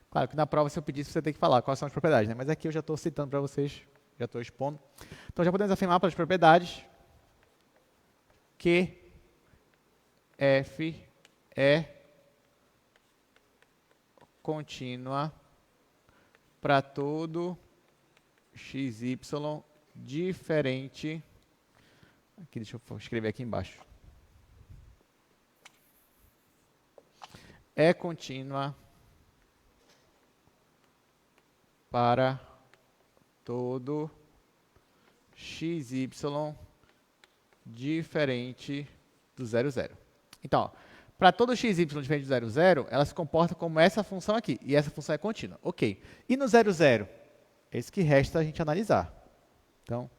Claro que na prova, se eu pedisse, você tem que falar quais são as propriedades, né? Mas aqui eu já estou citando para vocês, já estou expondo. Então, já podemos afirmar pelas propriedades que f é contínua para todo xy diferente, aqui, deixa eu escrever aqui embaixo, é contínua para todo xy diferente do 0, 0. Então, para todo xy diferente do 0, 0, ela se comporta como essa função aqui, e essa função é contínua. Ok. E no 0, 0? É isso que resta a gente analisar. Então,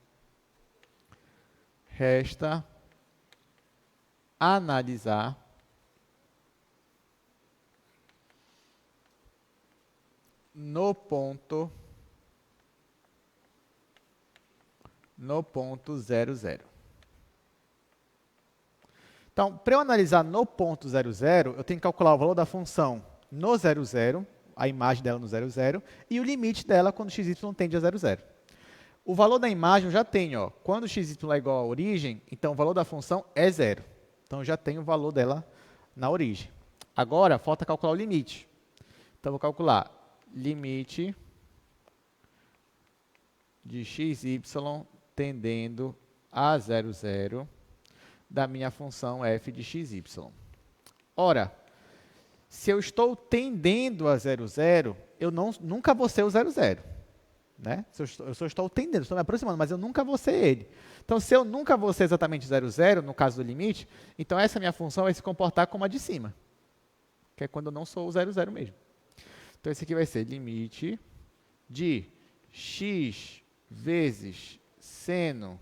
resta analisar no ponto 0, 0. Então, para eu analisar no ponto 0, 0, eu tenho que calcular o valor da função no 0, 0, a imagem dela no 0, 0, e o limite dela quando xy tende a 0, 0. O valor da imagem eu já tenho, ó, quando xy é igual à origem, então o valor da função é 0. Então, eu já tenho o valor dela na origem. Agora, falta calcular o limite. Então, eu vou calcular limite de xy tendendo a 0, 0 da minha função f de xy. Ora, se eu estou tendendo a 0, 0, eu nunca vou ser o 0, 0. Né? Eu só estou tendendo, estou me aproximando, mas eu nunca vou ser ele. Então, se eu nunca vou ser exatamente 0, 0, no caso do limite, então essa minha função vai se comportar como a de cima, que é quando eu não sou o 0, 0 mesmo. Então, esse aqui vai ser limite de x vezes seno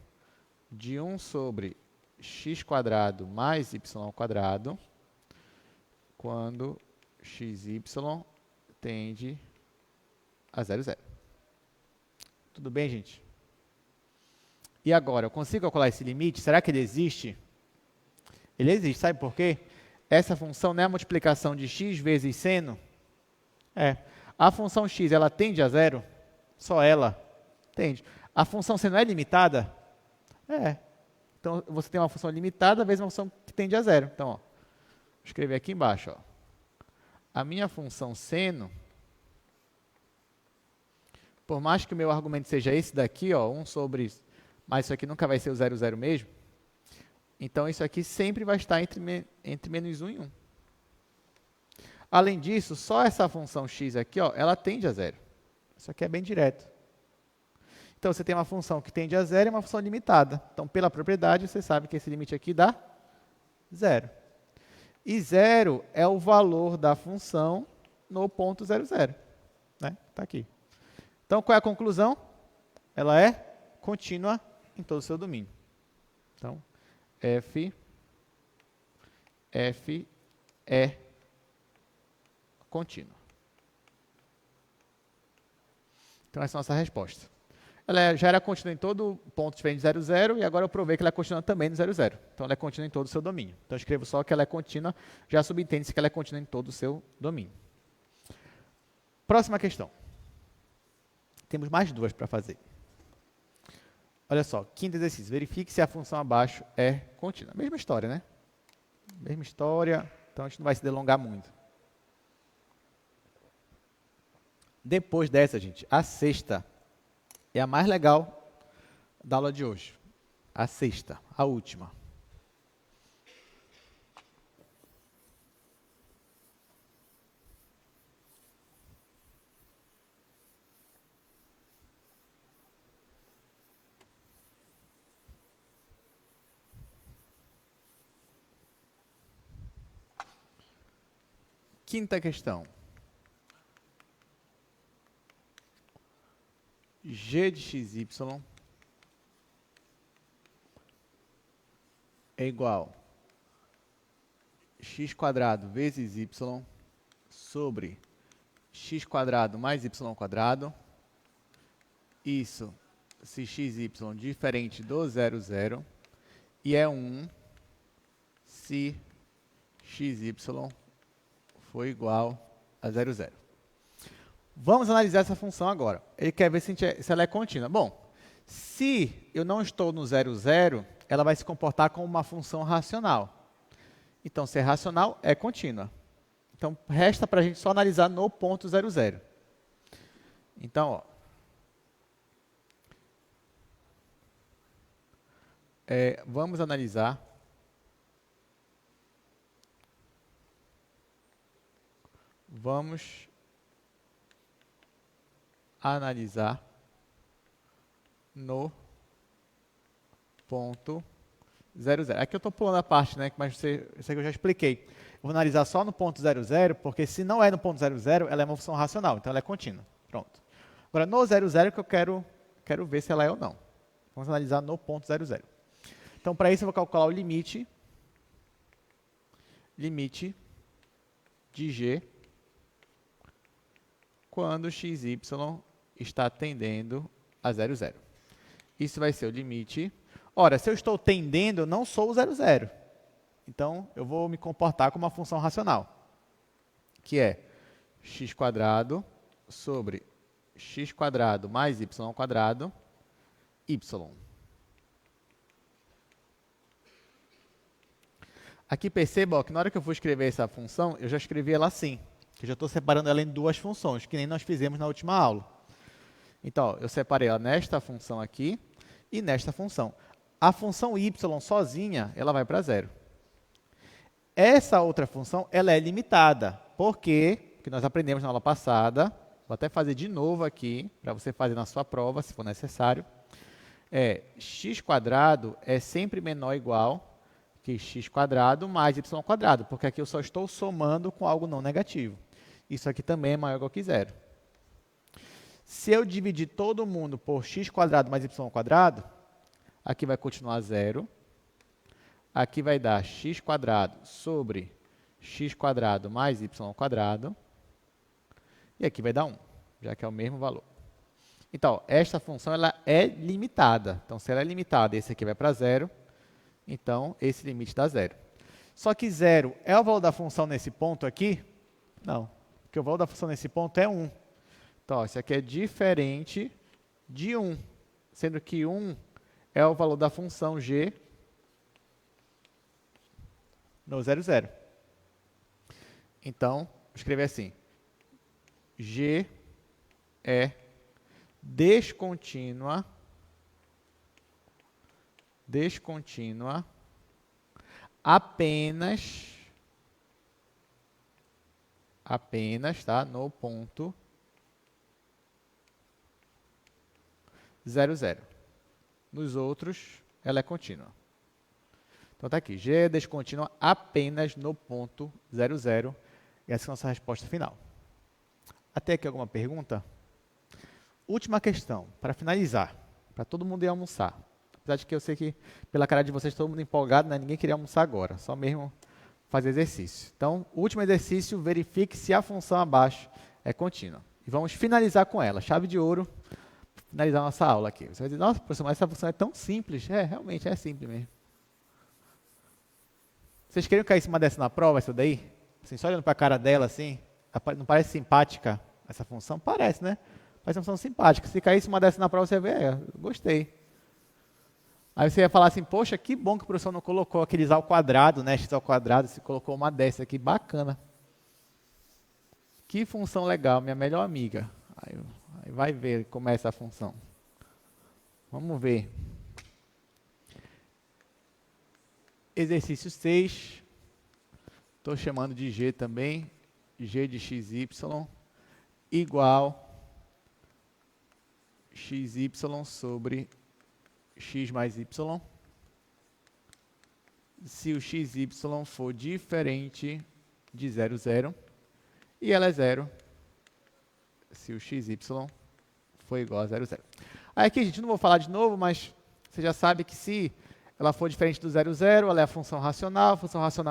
de 1 sobre x² mais y² quando xy tende a 0, 0. Tudo bem, gente? E agora, eu consigo calcular esse limite? Será que ele existe? Ele existe, sabe por quê? Essa função não é a multiplicação de x vezes seno? É. A função x, ela tende a 0? Só ela tende. A função seno é limitada? É. Então, você tem uma função limitada vezes uma função que tende a 0. Então, ó, vou escrever aqui embaixo. Ó. A minha função seno, por mais que o meu argumento seja esse daqui, ó, 1 sobre... Mas isso aqui nunca vai ser o 0, 0 mesmo. Então, isso aqui sempre vai estar entre menos 1 e 1. Além disso, só essa função x aqui, ó, ela tende a 0. Isso aqui é bem direto. Então, você tem uma função que tende a 0 e uma função limitada. Então, pela propriedade, você sabe que esse limite aqui dá 0. E 0 é o valor da função no ponto 0, 0. Né? Está aqui. Então, qual é a conclusão? Ela é contínua em todo o seu domínio. Então, f é contínua. Então, essa é a nossa resposta. Ela já era contínua em todo ponto diferente de 0, 0, e agora eu provei que ela é contínua também no 0, 0. Então, ela é contínua em todo o seu domínio. Então, eu escrevo só que ela é contínua, já subentende-se que ela é contínua em todo o seu domínio. Próxima questão. Temos mais duas para fazer. Olha só, quinto exercício. Verifique se a função abaixo é contínua. Mesma história, né? Mesma história, então a gente não vai se delongar muito. Depois dessa, gente, a sexta é a mais legal da aula de hoje. A sexta, a última. Quinta questão. G de xy é igual a x² vezes y sobre x² mais y². Isso se xy diferente do 0, 0. E é 1 se xy for igual a 0, 0. Vamos analisar essa função agora. Ele quer ver se ela é contínua. Bom, se eu não estou no 0, 0, ela vai se comportar como uma função racional. Então, se é racional, é contínua. Então, resta para a gente só analisar no ponto 0, 0. Então, ó, Vamos analisar no ponto 00. Aqui eu estou pulando a parte, né? Mas isso aqui eu já expliquei. Vou analisar só no ponto 00, porque se não é no ponto 00, ela é uma função racional, então ela é contínua. Pronto. Agora, no 00 que eu quero ver se ela é ou não. Vamos analisar no ponto 00. Então, para isso, eu vou calcular o limite de g quando xy está tendendo a 00. Isso vai ser o limite. Ora, se eu estou tendendo, eu não sou o 00. Então, eu vou me comportar como uma função racional, que é x² sobre x² mais y², y. Aqui perceba que na hora que eu for escrever essa função, eu já escrevi ela assim, que eu já estou separando ela em duas funções, que nem nós fizemos na última aula. Então, eu separei ela nesta função aqui e nesta função. A função y sozinha, ela vai para 0. Essa outra função, ela é limitada. Por quê? Porque nós aprendemos na aula passada, vou até fazer de novo aqui, para você fazer na sua prova, se for necessário. X² é sempre menor ou igual que x² mais y², porque aqui eu só estou somando com algo não negativo. Isso aqui também é maior ou igual que 0. Se eu dividir todo mundo por x² mais y², aqui vai continuar 0. Aqui vai dar x² sobre x² mais y². E aqui vai dar 1, já que é o mesmo valor. Então, esta função ela é limitada. Então, se ela é limitada, esse aqui vai para 0. Então, esse limite dá 0. Só que 0 é o valor da função nesse ponto aqui? Não, porque o valor da função nesse ponto é 1. Então, ó, isso aqui é diferente de 1, sendo que 1 é o valor da função g no 00. Então, vou escrever assim. G é descontínua apenas, tá, no ponto 00. Nos outros, ela é contínua. Então, está aqui. G é descontínua apenas no ponto 00. E essa é a nossa resposta final. Até aqui alguma pergunta? Última questão, para finalizar, para todo mundo ir almoçar. Apesar de que eu sei que, pela cara de vocês, todo mundo empolgado, né? Ninguém queria almoçar agora, só mesmo fazer exercício. Então, último exercício, verifique se a função abaixo é contínua. E vamos finalizar com ela, chave de ouro, finalizar a nossa aula aqui. Você vai dizer, nossa, professor, mas essa função é tão simples. Realmente é simples mesmo. Vocês queriam cair em cima dessa na prova, essa daí? Assim, só olhando para a cara dela, assim, não parece simpática essa função? Parece, né? Parece uma função simpática. Se cair em cima dessa na prova, você vê, gostei. Aí você ia falar assim, poxa, que bom que o professor não colocou aqueles ao quadrado, né? X ao quadrado, se colocou uma dessa aqui, bacana. Que função legal, minha melhor amiga. Aí vai ver como é essa função. Vamos ver. Exercício 6. Estou chamando de G também. G de xy igual xy sobre x mais y. Se o xy for diferente de 0,0 e ela é 0 se o xy for igual a 0,0. Aí aqui, gente, não vou falar de novo, mas você já sabe que se ela for diferente do 0,0, ela é a função racional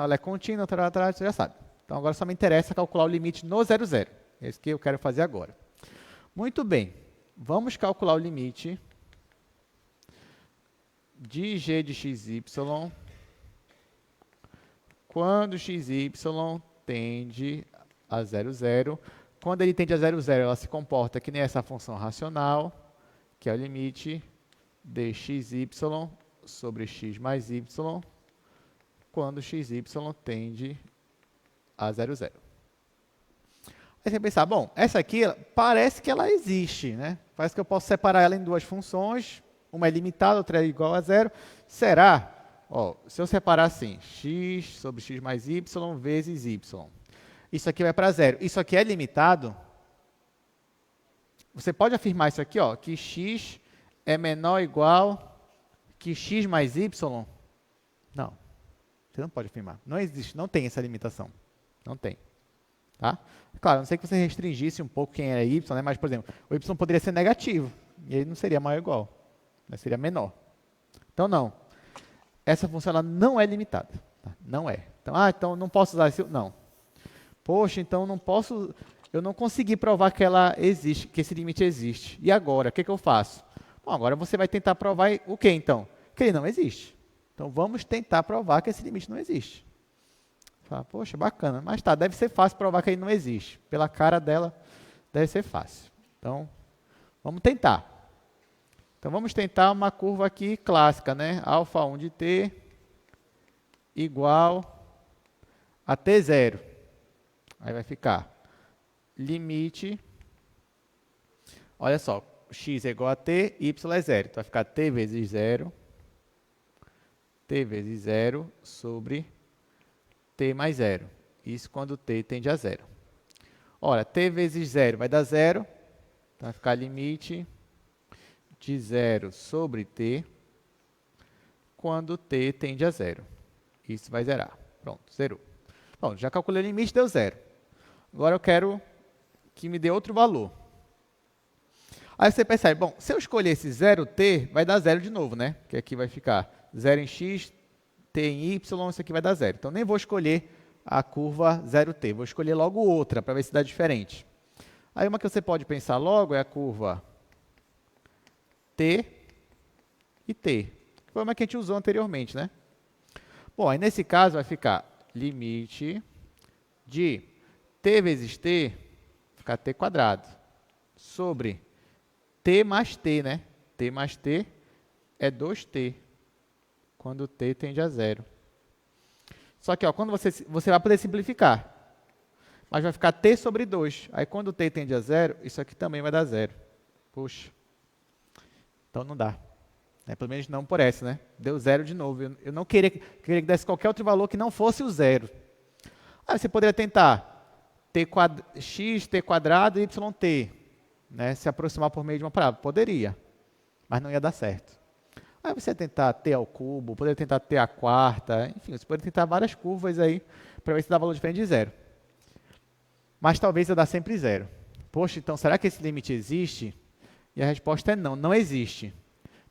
ela é contínua, você já sabe. Então agora só me interessa calcular o limite no 0,0. É isso que eu quero fazer agora. Muito bem, vamos calcular o limite de g de xy quando xy tende a 0,0. Quando ele tende a 0,0, ela se comporta que nem essa função racional, que é o limite de xy sobre x mais y, quando xy tende a 0,0. Aí você vai pensar, bom, essa aqui parece que ela existe, né? Parece que eu posso separar ela em duas funções, Uma é limitada, outra é igual a zero. Será? Ó, se eu separar assim, x sobre x mais y vezes y. Isso aqui vai para zero. Isso aqui é limitado. Você pode afirmar isso aqui, ó, que x é menor ou igual que x mais y? Não. Você não pode afirmar. Não existe, não tem essa limitação. Não tem. Tá? Claro, a não ser que você restringisse um pouco quem era y, né? Mas, por exemplo, o y poderia ser negativo. E aí não seria maior ou igual. Mas seria menor. Então, não. Essa função ela não é limitada. Tá? Não é. Então, então não posso usar isso? Não. Poxa, então não posso... Eu não consegui provar que ela existe, que esse limite existe. E agora, o que eu faço? Bom, agora você vai tentar provar o que, então? Que ele não existe. Então, vamos tentar provar que esse limite não existe. Fala, poxa, bacana. Mas tá, deve ser fácil provar que ele não existe. Pela cara dela, deve ser fácil. Então, vamos tentar. Então, vamos tentar uma curva aqui clássica, né? Alfa 1 de t igual a t0. Aí vai ficar limite, olha só, x é igual a t, y é zero. Então, vai ficar t vezes 0 sobre t mais 0. Isso quando t tende a 0. Ora, t vezes 0 vai dar 0. Então, vai ficar limite de 0 sobre t quando t tende a 0. Isso vai zerar. Pronto, zerou. Pronto, já calculei o limite, deu 0. Agora eu quero que me dê outro valor. Aí você percebe, bom, se eu escolher esse 0t, vai dar 0 de novo, né? Que aqui vai ficar 0 em x, t em y, isso aqui vai dar 0. Então, nem vou escolher a curva 0t, vou escolher logo outra, para ver se dá diferente. Aí, uma que você pode pensar logo é a curva t e t, que foi uma que a gente usou anteriormente, né? Bom, aí nesse caso vai ficar limite de t vezes t, ficar t quadrado, sobre t mais t, né? T mais t é 2t, quando t tende a 0. Só que, ó, quando você vai poder simplificar, mas vai ficar t sobre 2. Aí, quando t tende a 0, isso aqui também vai dar 0. Puxa. Então, não dá. Pelo menos não por essa, né? Deu 0 de novo. Eu não queria que desse qualquer outro valor que não fosse o 0. Aí, você poderia tentar x, t quadrado, yt, né? Se aproximar por meio de uma parábola. Poderia, mas não ia dar certo. Aí você ia tentar t ao cubo, poderia tentar t à quarta, enfim, você poderia tentar várias curvas aí para ver se dá valor diferente de 0. Mas talvez ia dar sempre 0. Poxa, então será que esse limite existe? E a resposta é não, não existe.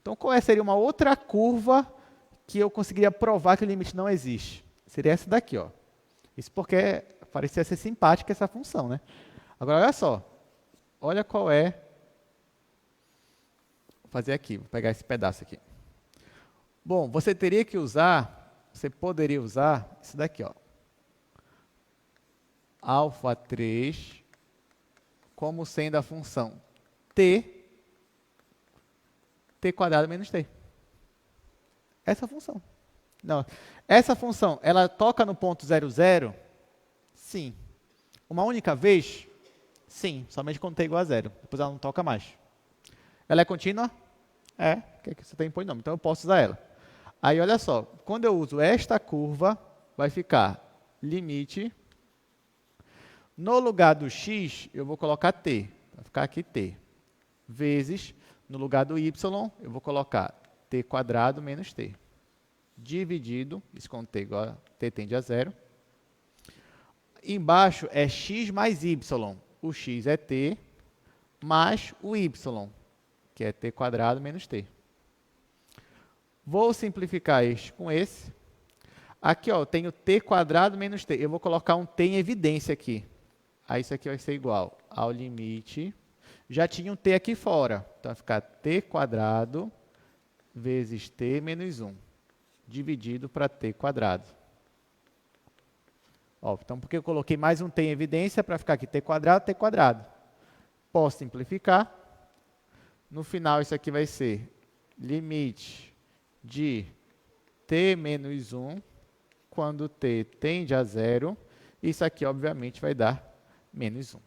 Então qual seria uma outra curva que eu conseguiria provar que o limite não existe? Seria essa daqui, ó. Isso porque parecia ser simpática essa função, né? Agora, olha só. Olha qual é. Vou fazer aqui, vou pegar esse pedaço aqui. Bom, você poderia usar isso daqui, ó. Alfa 3 como sendo a função t quadrado menos t. Essa função. Não, essa função, ela toca no ponto 0, 0? Sim. Uma única vez? Sim, somente quando t igual a 0. Depois ela não toca mais. Ela é contínua? É, que você tem polinômio, então eu posso usar ela. Aí, olha só, quando eu uso esta curva, vai ficar limite. No lugar do x, eu vou colocar t. Vai ficar aqui t. Vezes, no lugar do y, eu vou colocar t quadrado menos t. Dividido, isso quando t tende a 0. Embaixo é x mais y. O x é t, mais o y, que é t quadrado menos t. Vou simplificar este com esse. Aqui, ó, eu tenho t quadrado menos t. Eu vou colocar um t em evidência aqui. Aí isso aqui vai ser igual ao limite. Já tinha um t aqui fora. Então, vai ficar t quadrado vezes t menos 1. Dividido para t quadrado. Ó, então, porque eu coloquei mais um t em evidência para ficar aqui t quadrado. Posso simplificar. No final, isso aqui vai ser limite de t menos 1 quando t tende a 0. Isso aqui, obviamente, vai dar menos 1.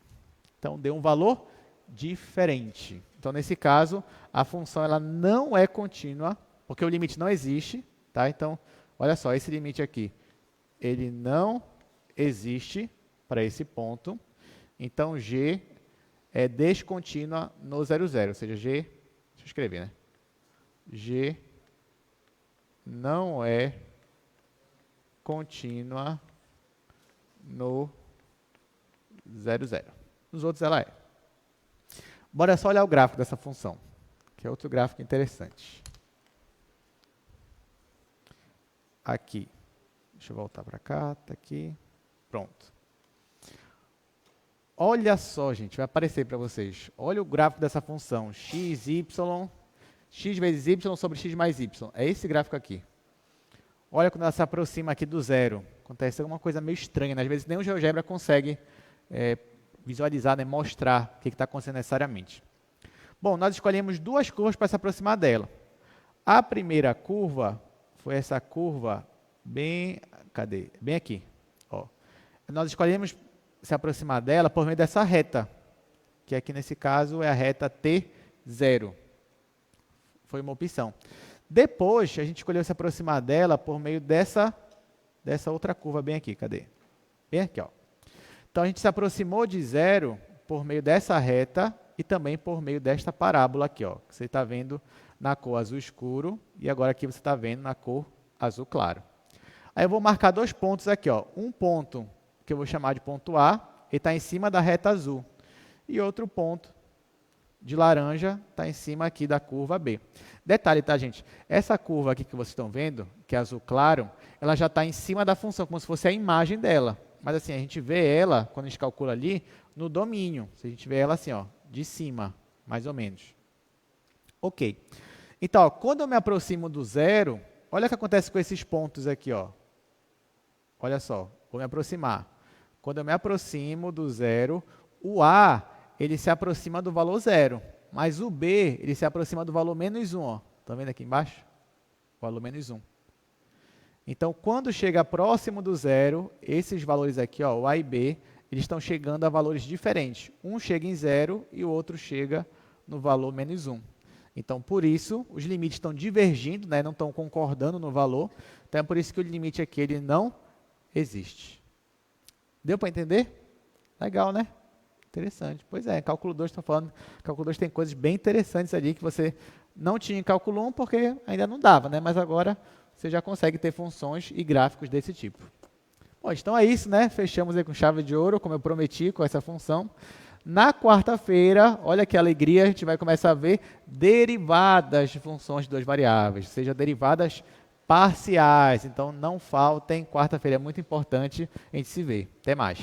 Então, deu um valor diferente. Então, Então, nesse caso, a função ela não é contínua, porque o limite não existe. Tá? Então, olha só, esse limite aqui, ele não existe para esse ponto. Então, g é descontínua no 0, 0. Ou seja, g, deixa eu escrever, né? G não é contínua no 0, 0. Nos outros ela é. Bora só olhar o gráfico dessa função, que é outro gráfico interessante. Aqui. Deixa eu voltar para cá, tá aqui. Pronto. Olha só, gente, vai aparecer para vocês. Olha o gráfico dessa função, x, y, x vezes y sobre x mais y. É esse gráfico aqui. Olha quando ela se aproxima aqui do zero. Acontece alguma coisa meio estranha, né? Às vezes nem o GeoGebra consegue visualizar, né? Mostrar o que está acontecendo necessariamente. Bom, nós escolhemos duas curvas para se aproximar dela. A primeira curva foi essa curva bem... Cadê? Bem aqui. Ó. Nós escolhemos se aproximar dela por meio dessa reta, que aqui nesse caso é a reta T0. Foi uma opção. Depois, a gente escolheu se aproximar dela por meio dessa outra curva bem aqui. Cadê? Bem aqui, ó. Então, a gente se aproximou de zero por meio dessa reta e também por meio desta parábola aqui, ó, que você está vendo na cor azul escuro e agora aqui você está vendo na cor azul claro. Aí eu vou marcar dois pontos aqui, ó. Um ponto que eu vou chamar de ponto A, ele está em cima da reta azul. E outro ponto de laranja está em cima aqui da curva B. Detalhe, tá, gente? Essa curva aqui que vocês estão vendo, que é azul claro, ela já está em cima da função, como se fosse a imagem dela. Mas assim, a gente vê ela, quando a gente calcula ali, no domínio. Se a gente vê ela assim, ó, de cima, mais ou menos. Ok. Então, ó, quando eu me aproximo do zero, olha o que acontece com esses pontos aqui, ó. Olha só, vou me aproximar. Quando eu me aproximo do zero, o A, ele se aproxima do valor zero, mas o B, ele se aproxima do valor menos 1. Ó. Estão vendo aqui embaixo? Valor menos 1. Então, quando chega próximo do zero, esses valores aqui, ó, o A e B, eles estão chegando a valores diferentes. Um chega em zero e o outro chega no valor menos 1. Então, por isso, os limites estão divergindo, né? Não estão concordando no valor. Então, é por isso que o limite aqui ele não existe. Deu para entender? Legal, né? Interessante. Pois é, cálculo 2, estou falando, cálculo 2 tem coisas bem interessantes ali que você não tinha em cálculo 1 porque ainda não dava, né? Mas agora você já consegue ter funções e gráficos desse tipo. Bom, então é isso, né? Fechamos aí com chave de ouro, como eu prometi, com essa função. Na quarta-feira, olha que alegria, a gente vai começar a ver derivadas de funções de duas variáveis, ou seja, derivadas parciais. Então, não faltem, quarta-feira é muito importante a gente se ver. Até mais.